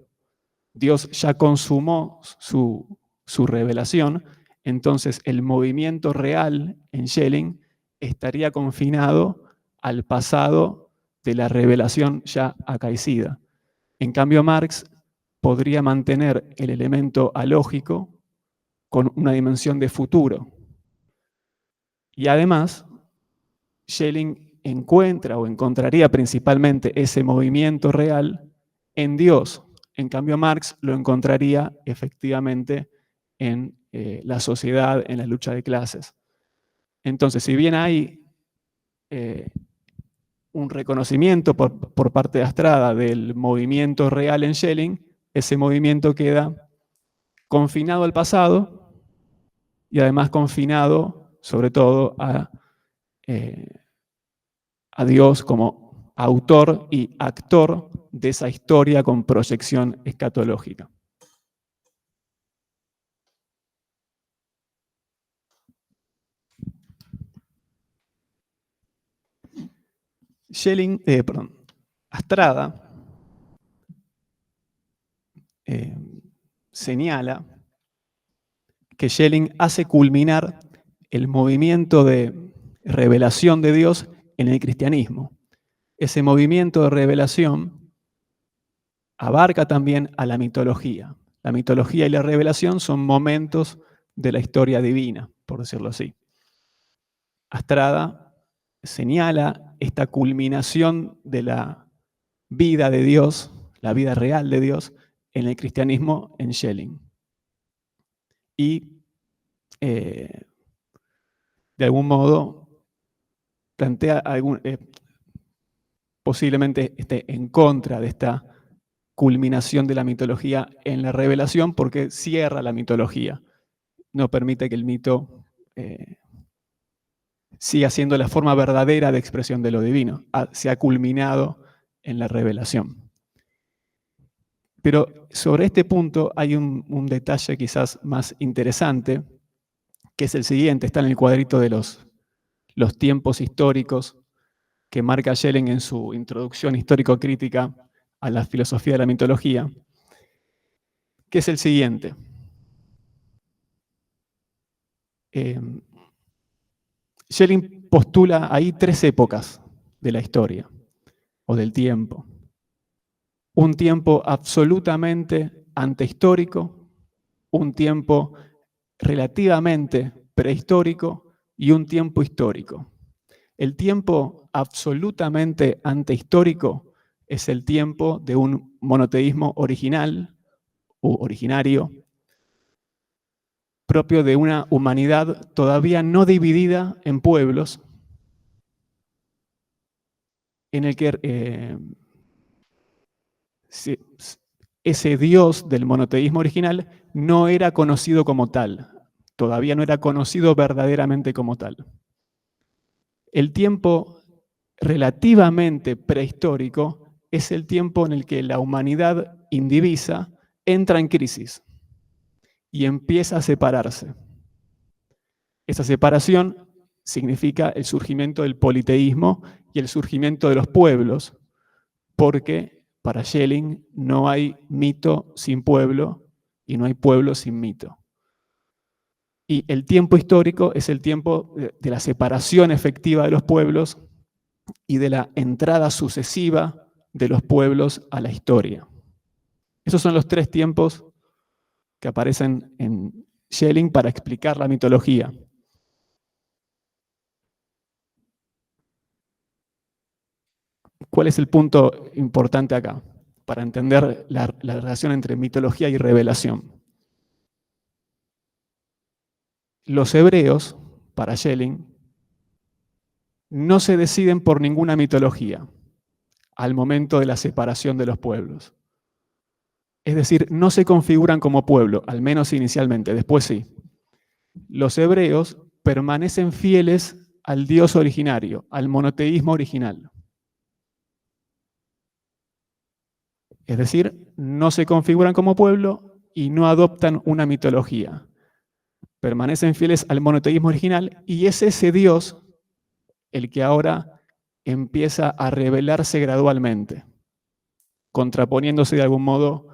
Dios ya consumó su revelación, entonces el movimiento real en Schelling estaría confinado al pasado de la revelación ya acaecida. En cambio, Marx podría mantener el elemento alógico con una dimensión de futuro. Y además, Schelling encuentra o encontraría principalmente ese movimiento real en Dios. En cambio, Marx lo encontraría efectivamente en la sociedad, en la lucha de clases. Entonces, si bien hay un reconocimiento por parte de Astrada del movimiento real en Schelling, ese movimiento queda confinado al pasado y además confinado sobre todo a Dios como autor y actor de esa historia con proyección escatológica. Astrada señala que Schelling hace culminar el movimiento de revelación de Dios en el cristianismo. Ese movimiento de revelación abarca también a la mitología. La mitología y la revelación son momentos de la historia divina, por decirlo así. Astrada señala esta culminación de la vida de Dios, la vida real de Dios, en el cristianismo en Schelling. Y de algún modo plantea posiblemente esté en contra de esta culminación de la mitología en la revelación porque cierra la mitología, no permite que el mito siga siendo la forma verdadera de expresión de lo divino. Se ha culminado en la revelación. Pero sobre este punto hay un detalle quizás más interesante, que es el siguiente, está en el cuadrito de los tiempos históricos que marca Schelling en su introducción histórico-crítica a la filosofía de la mitología, que es el siguiente. Schelling postula ahí 3 épocas de la historia o del tiempo. Un tiempo absolutamente antehistórico, un tiempo relativamente prehistórico y un tiempo histórico. El tiempo absolutamente antehistórico es el tiempo de un monoteísmo original o originario, propio de una humanidad todavía no dividida en pueblos, en el que ese Dios del monoteísmo original no era conocido como tal, todavía no era conocido verdaderamente como tal. El tiempo relativamente prehistórico es el tiempo en el que la humanidad indivisa entra en crisis y empieza a separarse. Esa separación significa el surgimiento del politeísmo y el surgimiento de los pueblos, porque para Schelling no hay mito sin pueblo y no hay pueblo sin mito. Y el tiempo histórico es el tiempo de la separación efectiva de los pueblos y de la entrada sucesiva de los pueblos a la historia. Esos son los 3 tiempos que aparecen en Schelling para explicar la mitología. ¿Cuál es el punto importante acá para entender la relación entre mitología y revelación? Los hebreos, para Schelling, no se deciden por ninguna mitología al momento de la separación de los pueblos. Es decir, no se configuran como pueblo, al menos inicialmente, después sí. Los hebreos permanecen fieles al Dios originario, al monoteísmo original. Es decir, no se configuran como pueblo y no adoptan una mitología. Permanecen fieles al monoteísmo original y es ese Dios el que ahora empieza a revelarse gradualmente, contraponiéndose de algún modo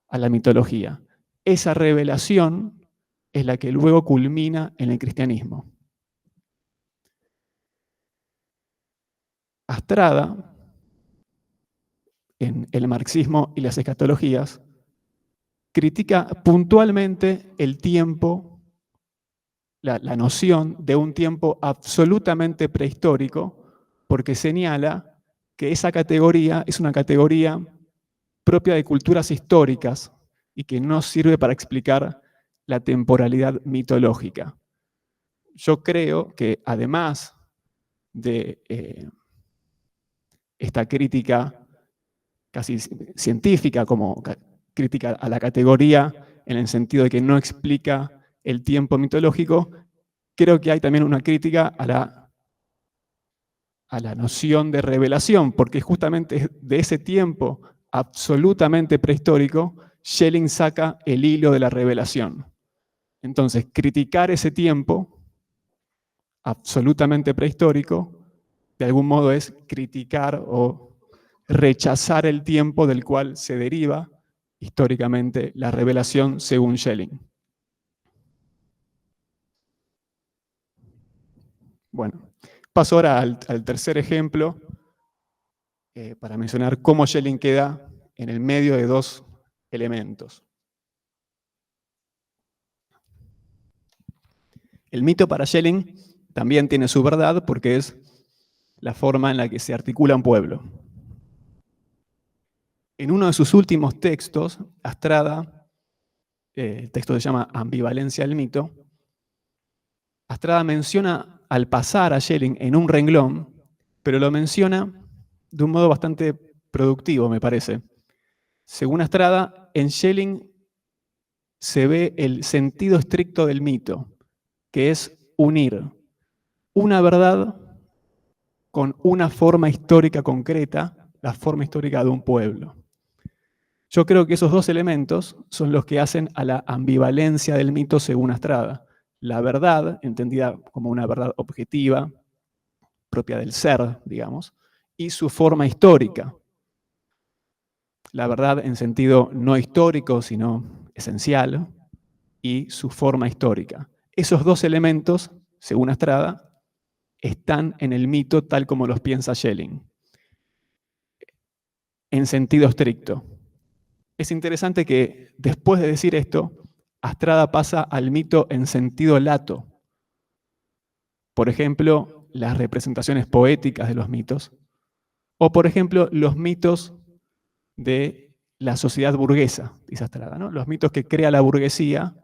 a la mitología. Esa revelación es la que luego culmina en el cristianismo. Astrada, en el marxismo y las escatologías, critica puntualmente el tiempo, la noción de un tiempo absolutamente prehistórico, porque señala que esa categoría es una categoría propia de culturas históricas y que no sirve para explicar la temporalidad mitológica. Yo creo que además de esta crítica casi científica, como crítica a la categoría en el sentido de que no explica el tiempo mitológico, creo que hay también una crítica a la noción de revelación, porque justamente de ese tiempo absolutamente prehistórico, Schelling saca el hilo de la revelación. Entonces, criticar ese tiempo absolutamente prehistórico, de algún modo es criticar o rechazar el tiempo del cual se deriva históricamente la revelación según Schelling. Bueno, paso ahora al tercer ejemplo para mencionar cómo Schelling queda en el medio de dos elementos. El mito para Schelling también tiene su verdad porque es la forma en la que se articula un pueblo. En uno de sus últimos textos, Astrada, el texto se llama Ambivalencia del mito, Astrada menciona al pasar a Schelling en un renglón, pero lo menciona de un modo bastante productivo, me parece. Según Astrada, en Schelling se ve el sentido estricto del mito, que es unir una verdad con una forma histórica concreta, la forma histórica de un pueblo. Yo creo que esos dos elementos son los que hacen a la ambivalencia del mito según Astrada. La verdad, entendida como una verdad objetiva, propia del ser, digamos, y su forma histórica. La verdad en sentido no histórico, sino esencial, y su forma histórica. Esos dos elementos, según Astrada, están en el mito tal como los piensa Schelling, en sentido estricto. Es interesante que después de decir esto, Astrada pasa al mito en sentido lato. Por ejemplo, las representaciones poéticas de los mitos, o por ejemplo, los mitos de la sociedad burguesa, dice Astrada, ¿no? Los mitos que crea la burguesía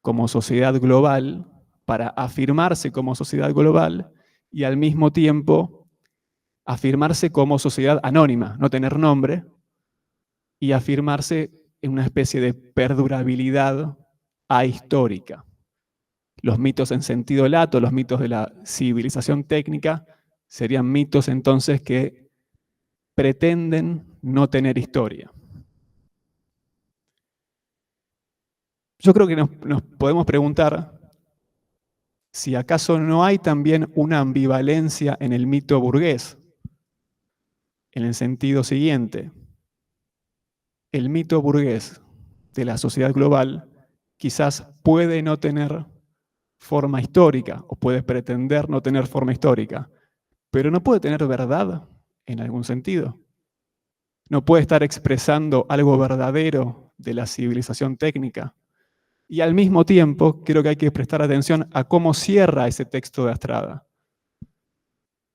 como sociedad global para afirmarse como sociedad global y al mismo tiempo afirmarse como sociedad anónima, no tener nombre, y afirmarse en una especie de perdurabilidad ahistórica. Los mitos en sentido lato, los mitos de la civilización técnica, serían mitos entonces que pretenden no tener historia. Yo creo que nos podemos preguntar si acaso no hay también una ambivalencia en el mito burgués, en el sentido siguiente. El mito burgués de la sociedad global quizás puede no tener forma histórica o puede pretender no tener forma histórica, pero no puede tener verdad en algún sentido. No puede estar expresando algo verdadero de la civilización técnica. Y al mismo tiempo creo que hay que prestar atención a cómo cierra ese texto de Astrada.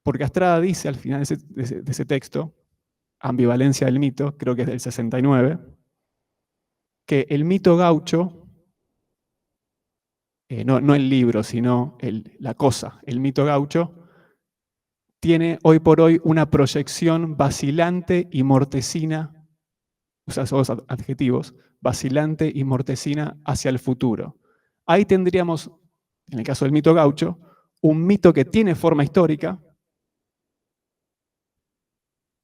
Porque Astrada dice al final de ese texto, Ambivalencia del mito, creo que es del 69, que el mito gaucho, no el libro, sino la cosa, el mito gaucho, tiene hoy por hoy una proyección vacilante y mortecina, usa esos dos adjetivos, vacilante y mortecina hacia el futuro. Ahí tendríamos, en el caso del mito gaucho, un mito que tiene forma histórica,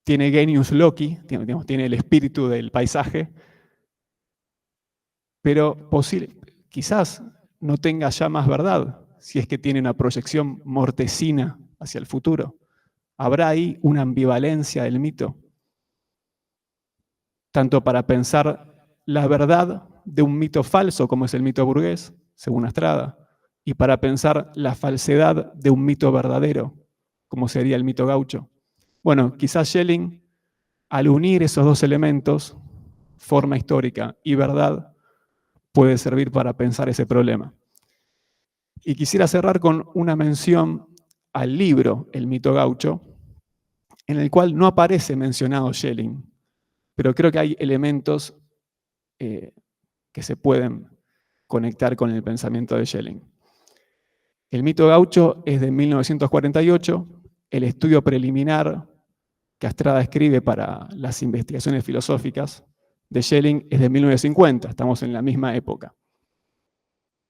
tiene genius loci, tiene el espíritu del paisaje, pero quizás no tenga ya más verdad si es que tiene una proyección mortecina hacia el futuro. ¿Habrá ahí una ambivalencia del mito? Tanto para pensar la verdad de un mito falso, como es el mito burgués, según Astrada, y para pensar la falsedad de un mito verdadero, como sería el mito gaucho. Bueno, quizás Schelling, al unir esos dos elementos, forma histórica y verdad, puede servir para pensar ese problema. Y quisiera cerrar con una mención al libro El mito gaucho, en el cual no aparece mencionado Schelling, pero creo que hay elementos que se pueden conectar con el pensamiento de Schelling. El mito gaucho es de 1948, el estudio preliminar que Astrada escribe para las investigaciones filosóficas de Schelling es de 1950, estamos en la misma época.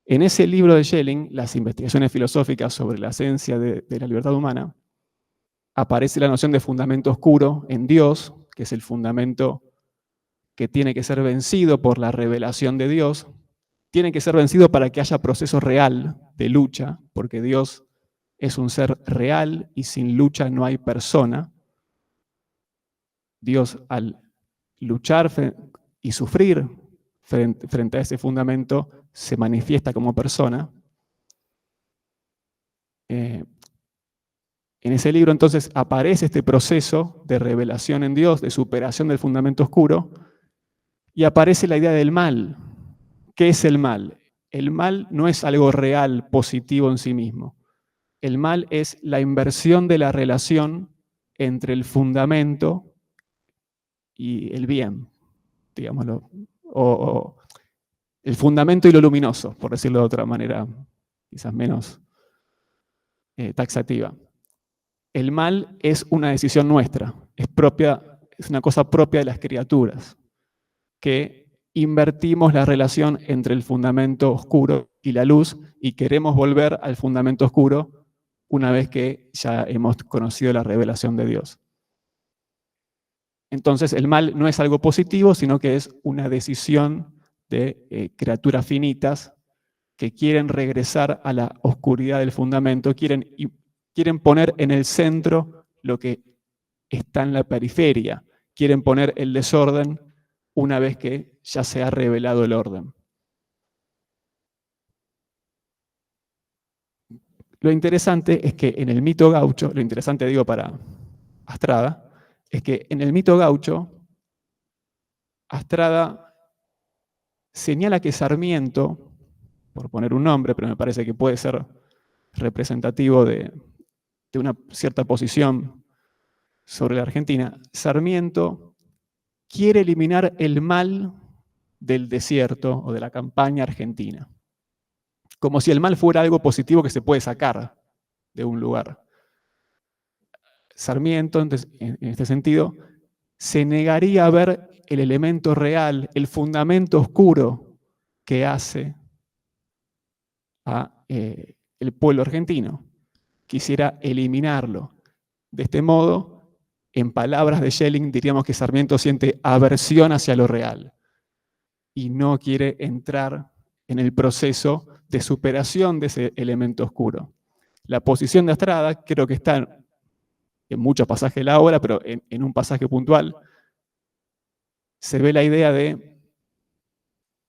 En ese libro de Schelling, las investigaciones filosóficas sobre la esencia de la libertad humana, aparece la noción de fundamento oscuro en Dios, que es el fundamento que tiene que ser vencido por la revelación de Dios, tiene que ser vencido para que haya proceso real de lucha, porque Dios es un ser real y sin lucha no hay persona. Dios, al luchar y sufrir frente a ese fundamento, se manifiesta como persona. En ese libro entonces aparece este proceso de revelación en Dios, de superación del fundamento oscuro, y aparece la idea del mal. ¿Qué es el mal? El mal no es algo real, positivo en sí mismo. El mal es la inversión de la relación entre el fundamento y el bien, digámoslo, o el fundamento y lo luminoso, por decirlo de otra manera, quizás menos taxativa. El mal es una decisión nuestra, es una cosa propia de las criaturas, que invertimos la relación entre el fundamento oscuro y la luz y queremos volver al fundamento oscuro una vez que ya hemos conocido la revelación de Dios. Entonces el mal no es algo positivo, sino que es una decisión de criaturas finitas que quieren regresar a la oscuridad del fundamento, quieren poner en el centro lo que está en la periferia, quieren poner el desorden una vez que ya se ha revelado el orden. Lo interesante es que en el mito gaucho, lo interesante digo para Astrada, es que en el mito gaucho, Astrada señala que Sarmiento, por poner un nombre, pero me parece que puede ser representativo de una cierta posición sobre la Argentina, Sarmiento quiere eliminar el mal del desierto o de la campaña argentina, como si el mal fuera algo positivo que se puede sacar de un lugar. Sarmiento, en este sentido, se negaría a ver el elemento real, el fundamento oscuro que hace a el pueblo argentino. Quisiera eliminarlo. De este modo, en palabras de Schelling, diríamos que Sarmiento siente aversión hacia lo real y no quiere entrar en el proceso de superación de ese elemento oscuro. La posición de Astrada creo que está en muchos pasajes de la obra, pero en un pasaje puntual, se ve la idea de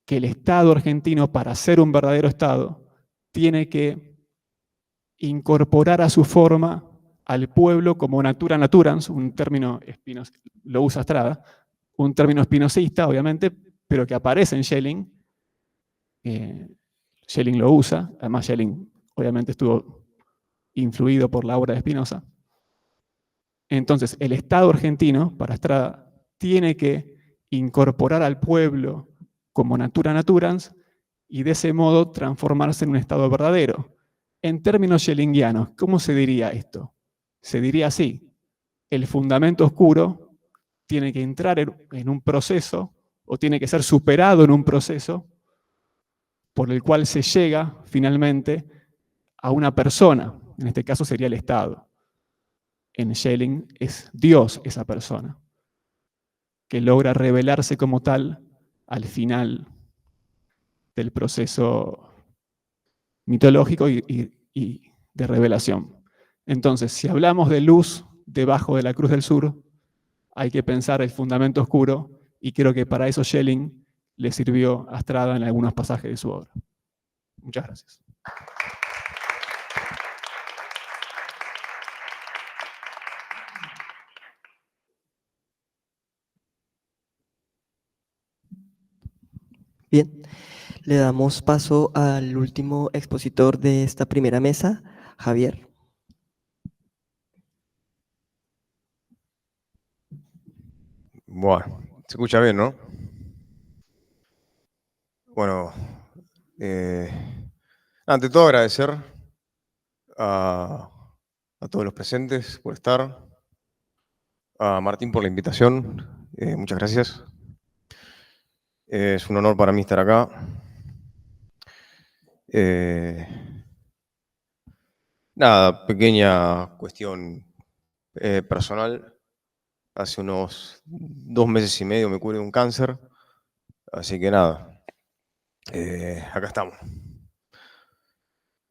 que el Estado argentino, para ser un verdadero Estado, tiene que incorporar a su forma al pueblo como natura naturans, un término lo usa Astrada, un término espinosista, obviamente, pero que aparece en Schelling. Schelling lo usa, además Schelling obviamente estuvo influido por la obra de Spinoza. Entonces, el Estado argentino, para Estrada, tiene que incorporar al pueblo como natura naturans y de ese modo transformarse en un Estado verdadero. En términos schellingianos, ¿cómo se diría esto? Se diría así: el fundamento oscuro tiene que entrar en un proceso, o tiene que ser superado en un proceso, por el cual se llega finalmente a una persona. En este caso sería el Estado. En Schelling es Dios esa persona, que logra revelarse como tal al final del proceso mitológico y de revelación. Entonces, si hablamos de luz debajo de la Cruz del Sur, hay que pensar el fundamento oscuro, y creo que para eso Schelling le sirvió a Estrada en algunos pasajes de su obra. Muchas gracias. Bien, le damos paso al último expositor de esta primera mesa, Javier. Bueno, se escucha bien, ¿no? Bueno, ante todo agradecer a todos los presentes por estar, a Martín por la invitación, muchas gracias. Es un honor para mí estar acá. Nada, pequeña cuestión personal. Hace unos 2 meses y medio me curé de un cáncer, así que nada, acá estamos.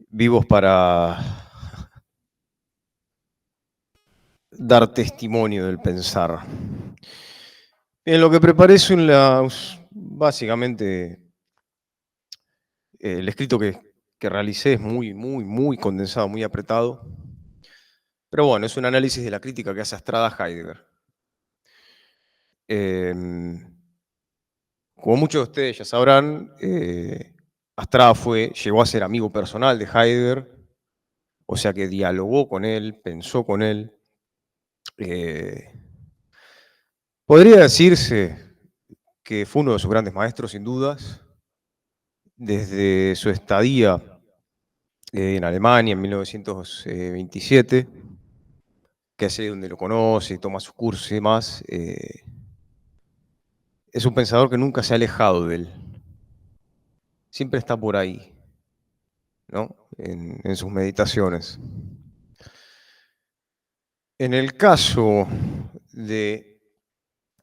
Vivos para dar testimonio del pensar. En lo que preparé es básicamente el escrito que realicé es muy condensado, muy apretado. Pero bueno, es un análisis de la crítica que hace Estrada a Heidegger. Como muchos de ustedes ya sabrán, Estrada llegó a ser amigo personal de Heidegger, o sea que dialogó con él, pensó con él. Podría decirse que fue uno de sus grandes maestros, sin dudas, desde su estadía en Alemania en 1927, que es ahí donde lo conoce, toma sus cursos y demás. Es un pensador que nunca se ha alejado de él. Siempre está por ahí, ¿no? En sus meditaciones. En el caso de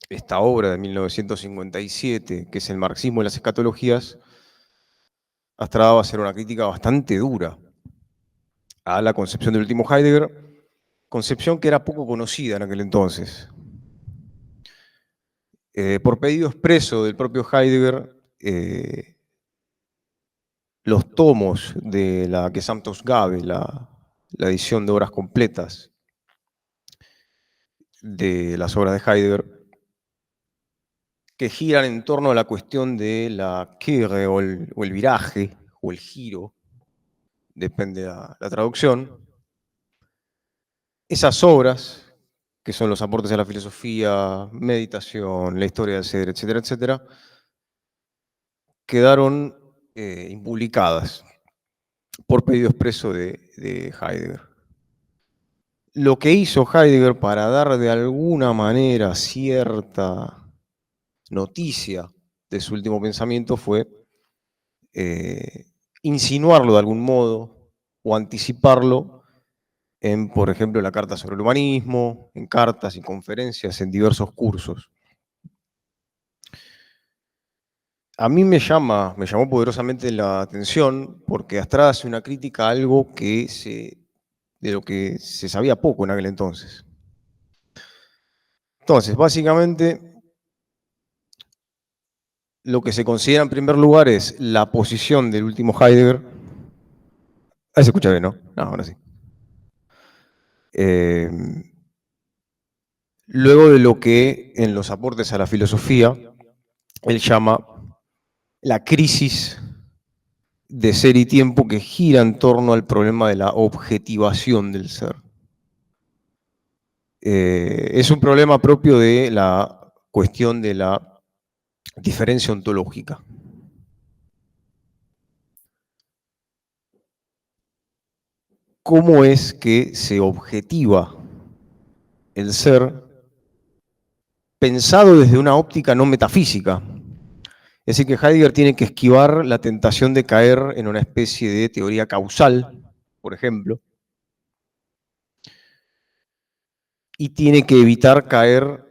esta obra de 1957, que es el marxismo y las escatologías, Estrada va a hacer una crítica bastante dura a la concepción del último Heidegger, concepción que era poco conocida en aquel entonces. Por pedido expreso del propio Heidegger, los tomos de la Gesamtausgabe, la edición de obras completas de las obras de Heidegger, que giran en torno a la cuestión de la Kehre o el viraje o el giro, depende de la traducción. Esas obras, que son los aportes a la filosofía, meditación, la historia del ser, etcétera, etcétera, quedaron impublicadas por pedido expreso de Heidegger. Lo que hizo Heidegger para dar de alguna manera cierta noticia de su último pensamiento fue insinuarlo de algún modo o anticiparlo en, por ejemplo, la Carta sobre el Humanismo, en cartas y conferencias, en diversos cursos. A mí me llamó poderosamente la atención porque Estrada hace una crítica a algo de lo que se sabía poco en aquel entonces. Entonces, básicamente, lo que se considera en primer lugar es la posición del último Heidegger. Ahí se escucha bien, ¿no? No, ahora sí. Luego de lo que en los aportes a la filosofía él llama la crisis de ser y tiempo, que gira en torno al problema de la objetivación del ser. es un problema propio de la cuestión de la diferencia ontológica. ¿Cómo es que se objetiva el ser pensado desde una óptica no metafísica? Es decir, que Heidegger tiene que esquivar la tentación de caer en una especie de teoría causal, por ejemplo, y tiene que evitar caer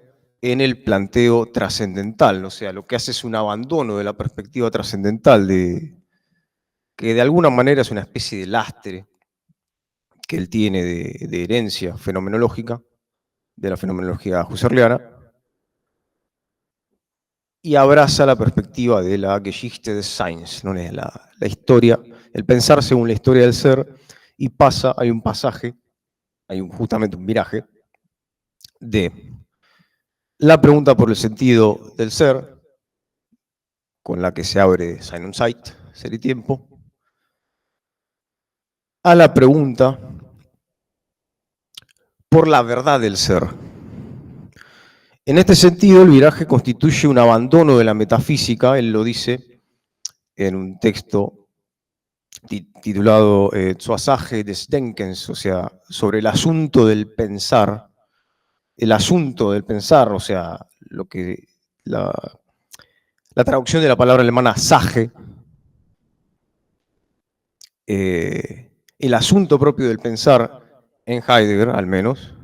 en el planteo trascendental, o sea, lo que hace es un abandono de la perspectiva trascendental, que de alguna manera es una especie de lastre que él tiene de herencia fenomenológica, de la fenomenología husserliana, y abraza la perspectiva de la Geschichte des Seins, ¿no? la historia, el pensar según la historia del ser, y hay un pasaje, justamente un viraje, de la pregunta por el sentido del ser, con la que se abre Sein und Zeit, ser y tiempo, a la pregunta por la verdad del ser. En este sentido, el viraje constituye un abandono de la metafísica, él lo dice en un texto titulado Zur Sache des Denkens, o sea, sobre el asunto del pensar, o sea, la traducción de la palabra alemana Sache, el asunto propio del pensar, en Heidegger al menos,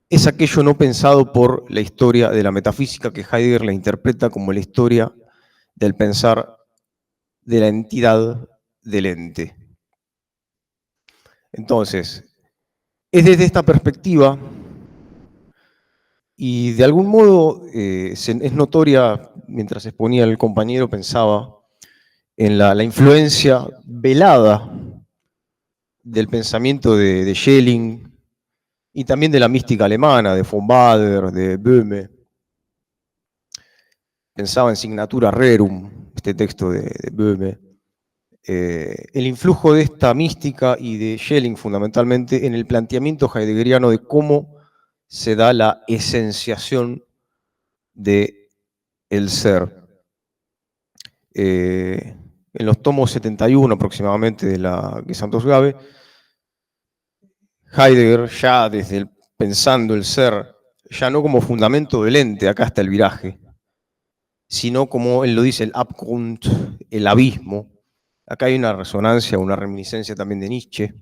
es aquello no pensado por la historia de la metafísica, que Heidegger la interpreta como la historia del pensar de la entidad del ente. Entonces, es desde esta perspectiva, y de algún modo es notoria, mientras exponía el compañero, pensaba en la influencia velada del pensamiento de Schelling y también de la mística alemana, de von Baader, de Böhme. Pensaba en Signatura Rerum, este texto de Böhme. El influjo de esta mística y de Schelling fundamentalmente en el planteamiento heideggeriano de cómo se da la esenciación del ser. En los tomos 71 aproximadamente de la Gesamtausgabe, Heidegger ya pensando el ser, ya no como fundamento del ente, acá está el viraje, sino como él lo dice, el Abgrund, el abismo. Acá hay una resonancia, una reminiscencia también de Nietzsche.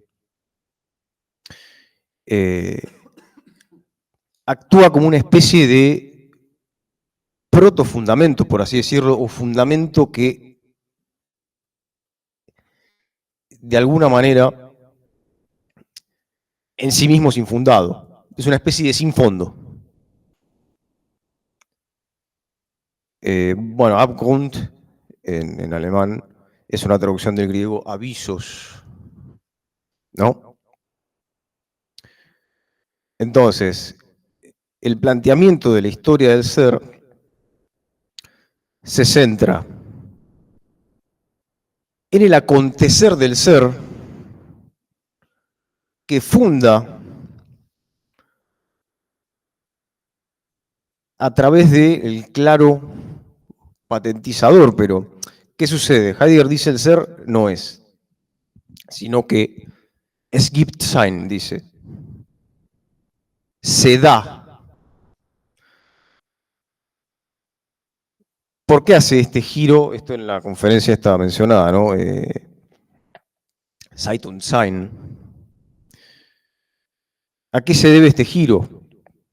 Actúa como una especie de protofundamento, por así decirlo, o fundamento que de alguna manera en sí mismo es infundado. Es una especie de sin fondo. Bueno, Abgrund en alemán es una traducción del griego avisos, ¿no? Entonces, el planteamiento de la historia del ser se centra en el acontecer del ser que funda a través del claro patentizador, pero ¿qué sucede? Heidegger dice el ser no es, sino que es gibt sein, dice. Se da. ¿Por qué hace este giro? Esto en la conferencia estaba mencionada, ¿no? Zeit und Sein. ¿A qué se debe este giro?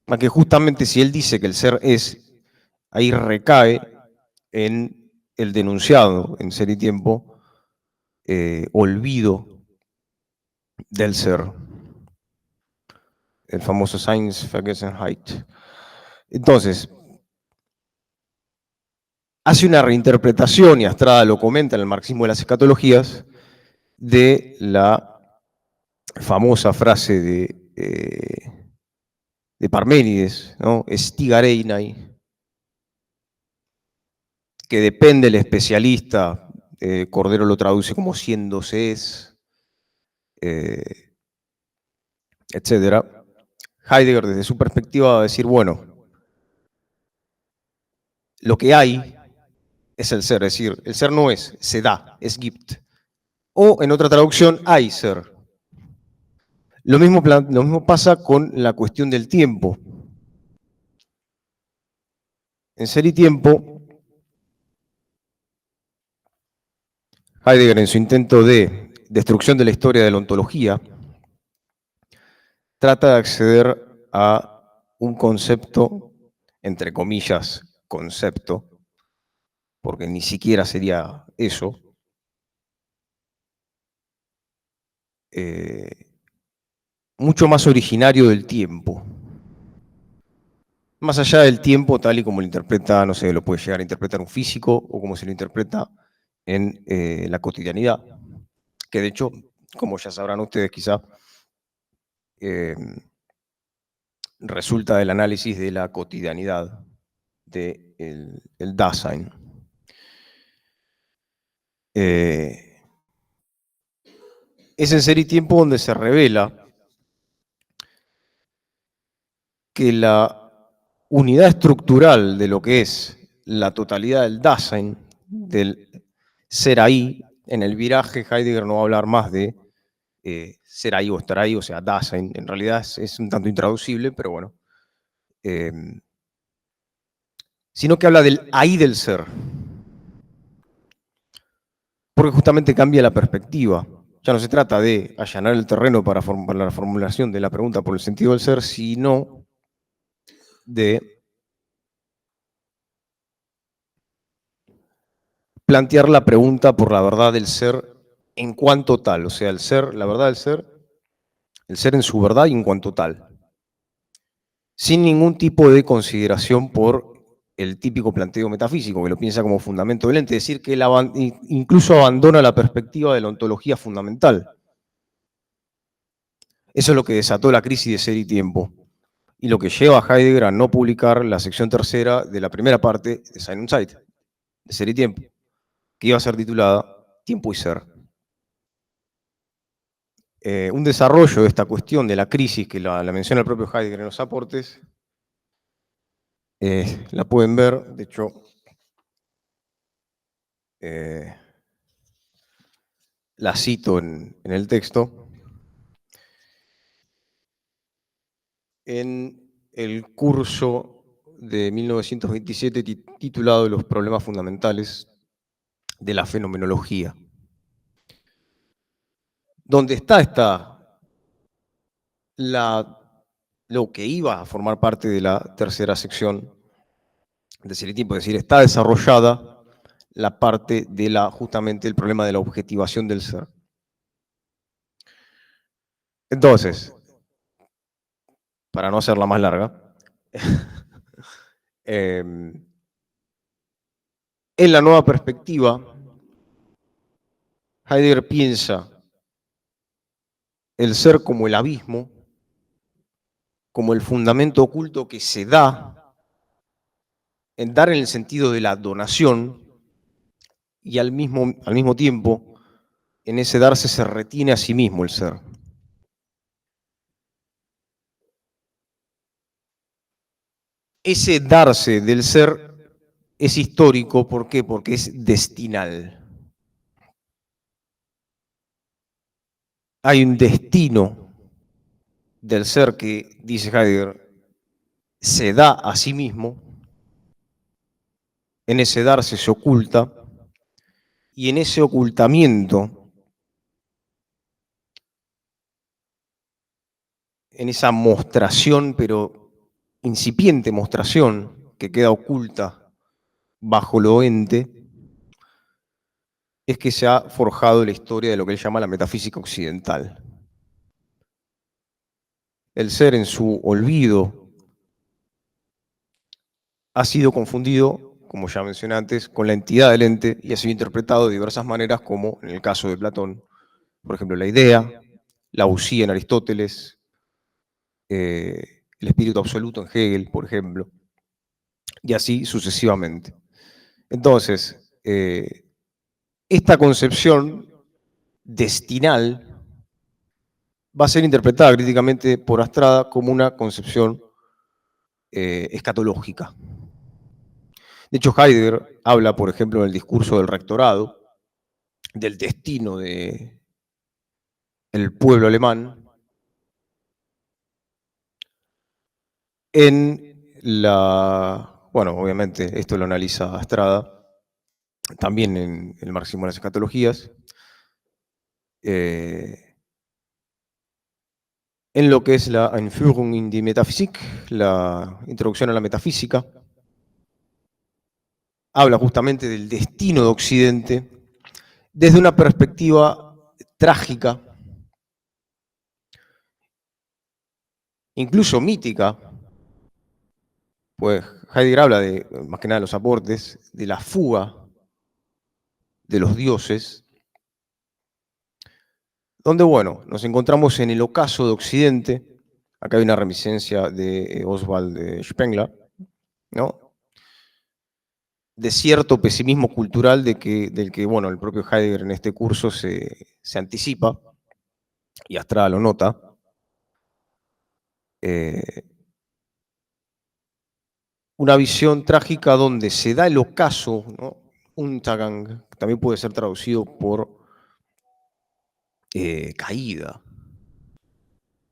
A que justamente si él dice que el ser es, ahí recae en el denunciado, en Ser y Tiempo, olvido del ser. El famoso Seinsvergessenheit. Entonces, hace una reinterpretación, y Astrada lo comenta en el marxismo de las escatologías, de la famosa frase de Parménides, ¿no? Estigareinai, que depende del especialista, Cordero lo traduce como siéndose es, etc. Heidegger desde su perspectiva va a decir, bueno, lo que hay es el ser, es decir, el ser no es, se da, es gibt. O en otra traducción, hay ser. Lo mismo pasa con la cuestión del tiempo. En Ser y Tiempo, Heidegger, en su intento de destrucción de la historia de la ontología, trata de acceder a un concepto, entre comillas, concepto, porque ni siquiera sería eso, mucho más originario del tiempo. Más allá del tiempo, tal y como lo interpreta, no sé, lo puede llegar a interpretar un físico o como se lo interpreta en la cotidianidad, que de hecho, como ya sabrán ustedes quizá, resulta del análisis de la cotidianidad del Dasein. Es en Ser y Tiempo donde se revela que la unidad estructural de lo que es la totalidad del Dasein, del ser ahí, en el viraje Heidegger no va a hablar más de ser ahí o estar ahí, o sea, Dasein, en realidad es un tanto intraducible, pero bueno, sino que habla del ahí del ser, porque justamente cambia la perspectiva. Ya no se trata de allanar el terreno para la formulación de la pregunta por el sentido del ser, sino de plantear la pregunta por la verdad del ser en cuanto tal, o sea, el ser, la verdad del ser, el ser en su verdad y en cuanto tal, sin ningún tipo de consideración por el típico planteo metafísico, que lo piensa como fundamento del ente, es decir, que él incluso abandona la perspectiva de la ontología fundamental. Eso es lo que desató la crisis de Ser y Tiempo, y lo que lleva a Heidegger a no publicar la sección tercera de la primera parte de Sein und Zeit, de Ser y Tiempo, que iba a ser titulada Tiempo y Ser. Un desarrollo de esta cuestión de la crisis, que la menciona el propio Heidegger en los aportes, la pueden ver, de hecho, la cito en el texto, en el curso de 1927 titulado Los problemas fundamentales de la fenomenología, donde está lo que iba a formar parte de la tercera sección de Ser y Tiempo, es decir, está desarrollada la parte de justamente el problema de la objetivación del ser. Entonces, para no hacerla más larga, en la nueva perspectiva, Heidegger piensa el ser como el abismo, como el fundamento oculto que se da, en dar en el sentido de la donación, y al mismo tiempo, en ese darse se retiene a sí mismo el ser. Ese darse del ser es histórico, ¿por qué? Porque es destinal. Hay un destino del ser que, dice Heidegger, se da a sí mismo, en ese darse se oculta, y en ese ocultamiento, en esa mostración, pero incipiente mostración que queda oculta bajo lo ente, es que se ha forjado la historia de lo que él llama la metafísica occidental. El ser en su olvido ha sido confundido, como ya mencioné antes, con la entidad del ente y ha sido interpretado de diversas maneras, como en el caso de Platón, por ejemplo, la idea, la usía en Aristóteles, el espíritu absoluto en Hegel, por ejemplo, y así sucesivamente. Entonces, esta concepción destinal va a ser interpretada críticamente por Astrada como una concepción escatológica. De hecho, Heidegger habla, por ejemplo, en el discurso del rectorado, del destino del pueblo alemán, bueno, obviamente esto lo analiza Astrada, también en el marxismo de las escatologías, en lo que es la Einführung in die Metaphysik, la introducción a la metafísica, habla justamente del destino de Occidente desde una perspectiva trágica, incluso mítica, pues Heidegger habla de, más que nada, los aportes, de la fuga de los dioses, donde, bueno, nos encontramos en el ocaso de Occidente. Acá hay una reminiscencia de Oswald Spengler, ¿no? De cierto pesimismo cultural del que, bueno, el propio Heidegger en este curso se anticipa, y Astrada lo nota. Una visión trágica donde se da el ocaso, ¿no? Untergang, también puede ser traducido por caída,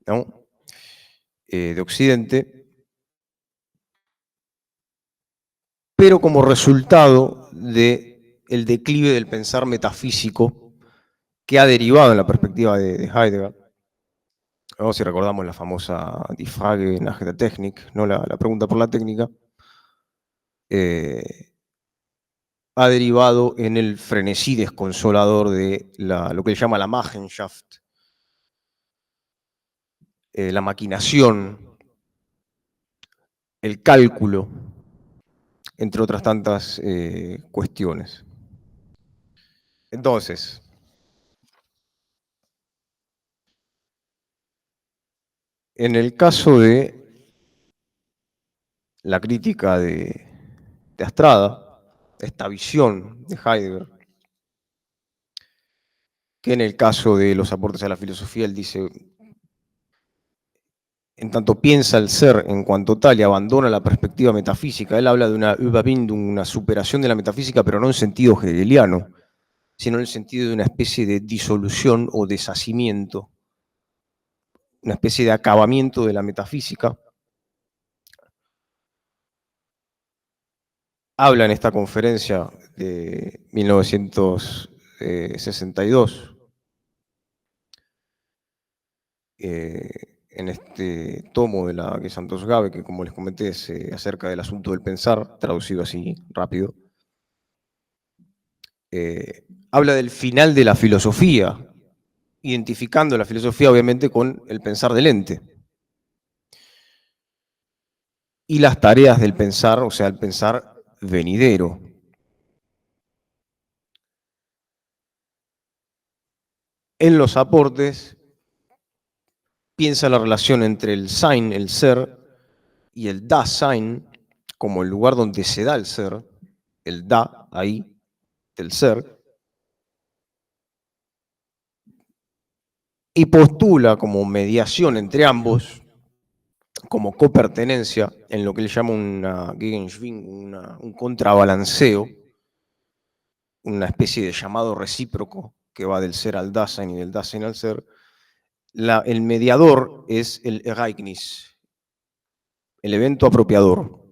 ¿no? De Occidente, pero como resultado del declive del pensar metafísico que ha derivado en la perspectiva de Heidegger. ¿No? Si recordamos la famosa Die Frage nach der Technik, ¿no? la pregunta por la técnica, ha derivado en el frenesí desconsolador de lo que él llama la Machenschaft, la maquinación, el cálculo, entre otras tantas cuestiones. Entonces, en el caso de la crítica de Astrada, esta visión de Heidegger, que en el caso de los aportes a la filosofía, él dice, en tanto piensa el ser en cuanto tal y abandona la perspectiva metafísica, él habla de una Überwindung, una superación de la metafísica, pero no en sentido hegeliano, sino en el sentido de una especie de disolución o deshacimiento, una especie de acabamiento de la metafísica. Habla en esta conferencia de 1962, en este tomo de la que Santos Gabe, que como les comenté es acerca del asunto del pensar, traducido así rápido, habla del final de la filosofía, identificando la filosofía obviamente con el pensar del ente. Y las tareas del pensar, o sea, el pensar venidero. En los aportes piensa la relación entre el Sein, el ser, y el Dasein como el lugar donde se da el ser, el da, ahí, del ser, y postula como mediación entre ambos, como copertenencia, en lo que él llama una Gegenschwing, un contrabalanceo, una especie de llamado recíproco que va del ser al Dasein y del Dasein al ser. El mediador es el Ereignis, el evento apropiador,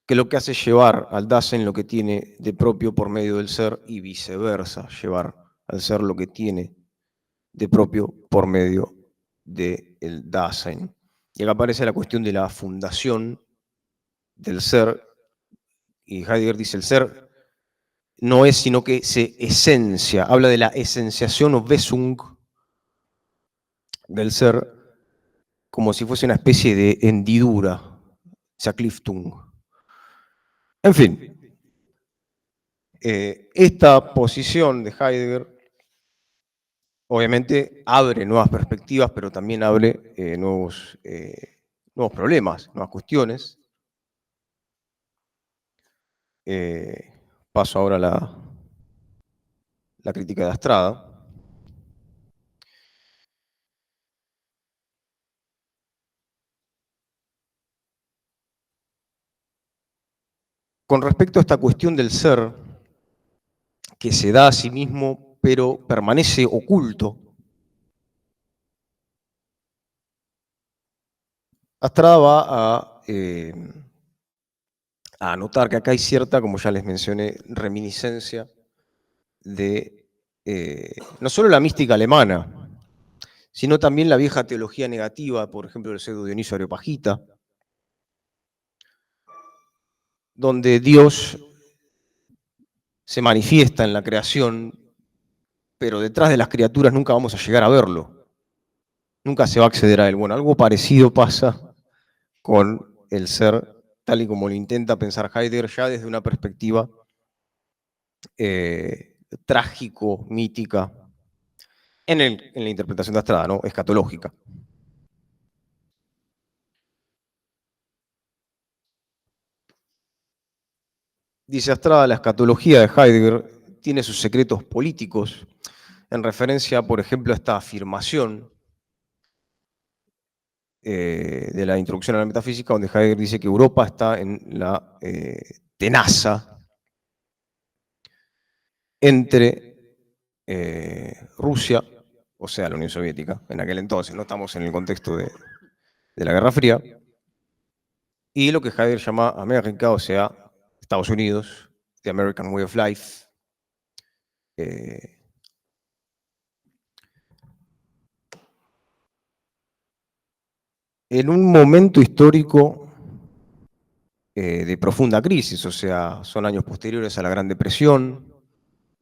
que lo que hace es llevar al Dasein lo que tiene de propio por medio del ser y viceversa, llevar al ser lo que tiene de propio por medio del Dasein. Y acá aparece la cuestión de la fundación del ser, y Heidegger dice el ser no es sino que se esencia, habla de la esenciación o Wesung del ser como si fuese una especie de hendidura, Zerklüftung. En fin, esta posición de Heidegger obviamente abre nuevas perspectivas, pero también abre nuevos problemas, nuevas cuestiones. Paso ahora a la crítica de Astrada. con respecto a esta cuestión del ser, que se da a sí mismo, pero permanece oculto, Astrada va a notar que acá hay cierta, como ya les mencioné, reminiscencia de no solo la mística alemana, sino también la vieja teología negativa, por ejemplo, del pseudo Dionisio Areopagita, donde Dios se manifiesta en la creación, pero detrás de las criaturas nunca vamos a llegar a verlo, nunca se va a acceder a él. Bueno, algo parecido pasa con el ser, tal y como lo intenta pensar Heidegger ya desde una perspectiva trágico, mítica, en la interpretación de Astrada, ¿no? Escatológica. Dice Astrada, la escatología de Heidegger tiene sus secretos políticos, en referencia, por ejemplo, a esta afirmación de la introducción a la metafísica, donde Heidegger dice que Europa está en la tenaza entre Rusia, o sea, la Unión Soviética, en aquel entonces, no estamos en el contexto de la Guerra Fría, y lo que Heidegger llama América, o sea, Estados Unidos, The American Way of Life. En un momento histórico de profunda crisis, o sea, son años posteriores a la Gran Depresión,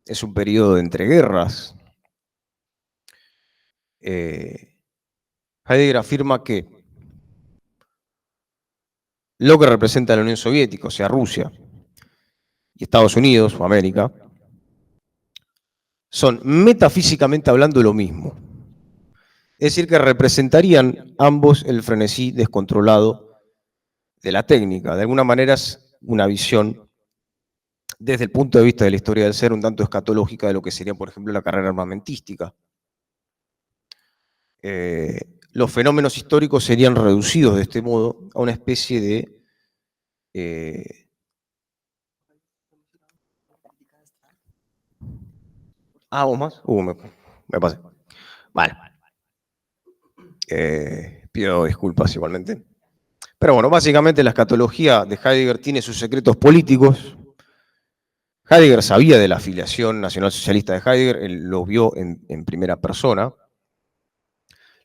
es un periodo de entreguerras. Heidegger afirma que lo que representa la Unión Soviética, o sea, Rusia, y Estados Unidos, o América, son metafísicamente hablando lo mismo. Es decir, que representarían ambos el frenesí descontrolado de la técnica. De alguna manera es una visión, desde el punto de vista de la historia del ser, un tanto escatológica de lo que sería, por ejemplo, la carrera armamentística. Los fenómenos históricos serían reducidos de este modo a una especie de ¿vos más? Me pasé. Vale. Pido disculpas igualmente. Pero bueno, básicamente la escatología de Heidegger tiene sus secretos políticos. Heidegger sabía de la afiliación nacionalsocialista de Heidegger, él lo vio en primera persona.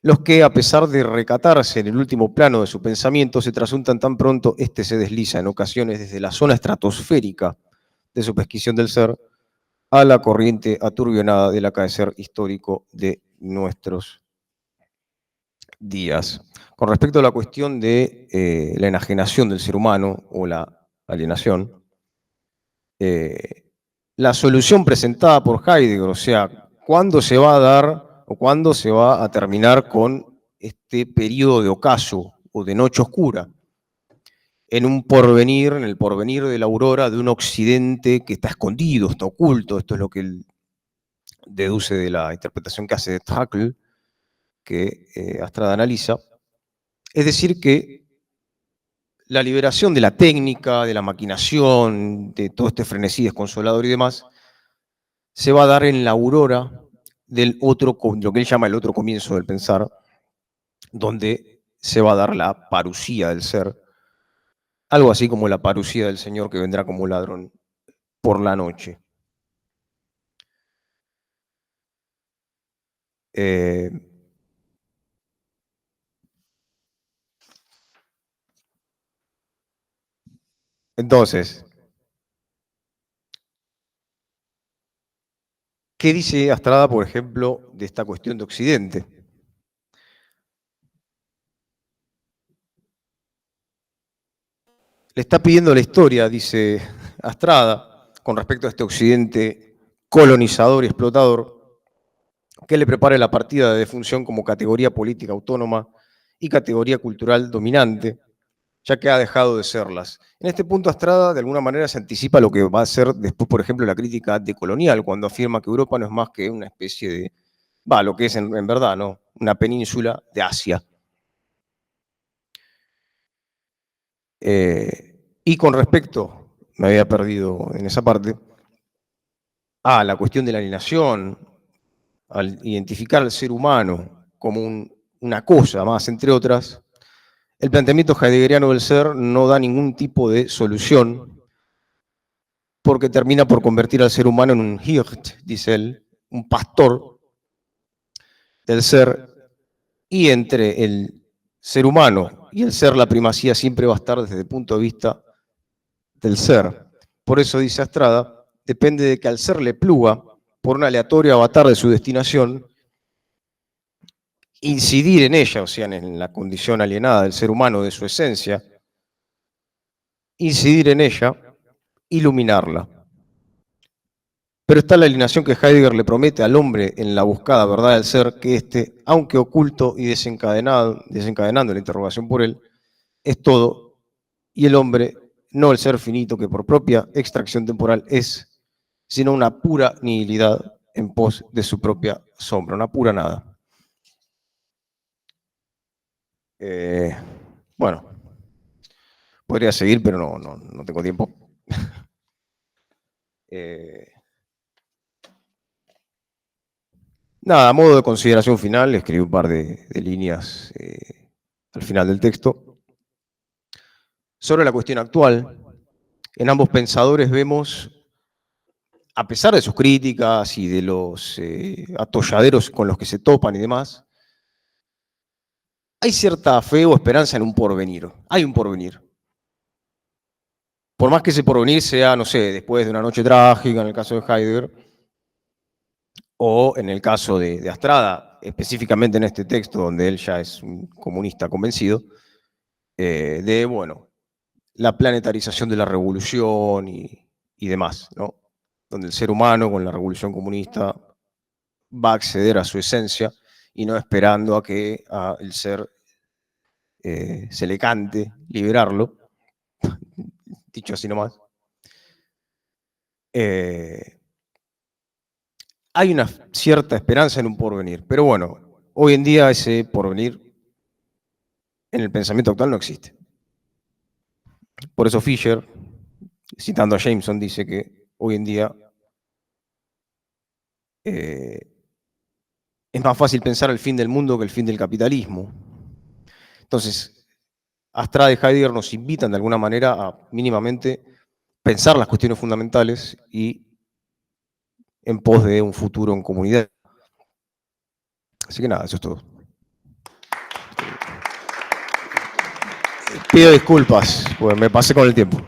Los que, a pesar de recatarse en el último plano de su pensamiento, se trasuntan tan pronto, este se desliza en ocasiones desde la zona estratosférica de su pesquisión del ser a la corriente aturbionada del acaecer histórico de nuestros días. Con respecto a la cuestión de la enajenación del ser humano o la alienación, la solución presentada por Heidegger, o sea, ¿cuándo se va a dar o cuándo se va a terminar con este periodo de ocaso o de noche oscura? En un porvenir, en el porvenir de la aurora de un occidente que está escondido, está oculto. Esto es lo que él deduce de la interpretación que hace de Haeckel, que Astrada analiza. Es decir, que la liberación de la técnica, de la maquinación, de todo este frenesí desconsolador y demás, se va a dar en la aurora del otro, lo que él llama el otro comienzo del pensar, donde se va a dar la parusía del ser, algo así como la parusía del Señor que vendrá como ladrón por la noche. Entonces, ¿qué dice Astrada, por ejemplo, de esta cuestión de Occidente? Le está pidiendo la historia, dice Astrada, con respecto a este Occidente colonizador y explotador, que le prepare la partida de defunción como categoría política autónoma y categoría cultural dominante, ya que ha dejado de serlas. En este punto Astrada de alguna manera se anticipa lo que va a ser después, por ejemplo, la crítica decolonial, cuando afirma que Europa no es más que una especie de, lo que es en verdad, ¿no? Una península de Asia. Y con respecto me había perdido en esa parte. La cuestión de la alienación, al identificar al ser humano como una cosa más, entre otras, el planteamiento heideggeriano del ser no da ningún tipo de solución, porque termina por convertir al ser humano en un Hirt, dice él, un pastor del ser, y entre el ser humano y el ser la primacía siempre va a estar desde el punto de vista del ser. Por eso, dice Astrada, depende de que al ser le pluga, por un aleatorio avatar de su destinación, incidir en ella, o sea, en la condición alienada del ser humano, de su esencia, incidir en ella, iluminarla. Pero está la alienación que Heidegger le promete al hombre en la buscada verdad del ser, que éste, aunque oculto y desencadenando la interrogación por él, es todo, y el hombre, no el ser finito que por propia extracción temporal es, sino una pura nihilidad en pos de su propia sombra, una pura nada. Bueno, podría seguir, pero no tengo tiempo. Nada, a modo de consideración final, escribí un par de líneas al final del texto. Sobre la cuestión actual, en ambos pensadores vemos, a pesar de sus críticas y de los atolladeros con los que se topan y demás, hay cierta fe o esperanza en un porvenir. Hay un porvenir. Por más que ese porvenir sea, no sé, después de una noche trágica, en el caso de Heidegger, o en el caso de Astrada, específicamente en este texto, donde él ya es un comunista convencido, bueno, la planetarización de la revolución y demás, ¿no? Donde el ser humano con la revolución comunista va a acceder a su esencia y no esperando a que el ser se le cante liberarlo, dicho así nomás. Hay una cierta esperanza en un porvenir, pero bueno, hoy en día ese porvenir en el pensamiento actual no existe. Por eso Fisher, citando a Jameson, dice que hoy en día es más fácil pensar el fin del mundo que el fin del capitalismo. Entonces, Astrada y Heidegger nos invitan de alguna manera a mínimamente pensar las cuestiones fundamentales y en pos de un futuro en comunidad. Así que nada, eso es todo. Pido disculpas, porque me pasé con el tiempo.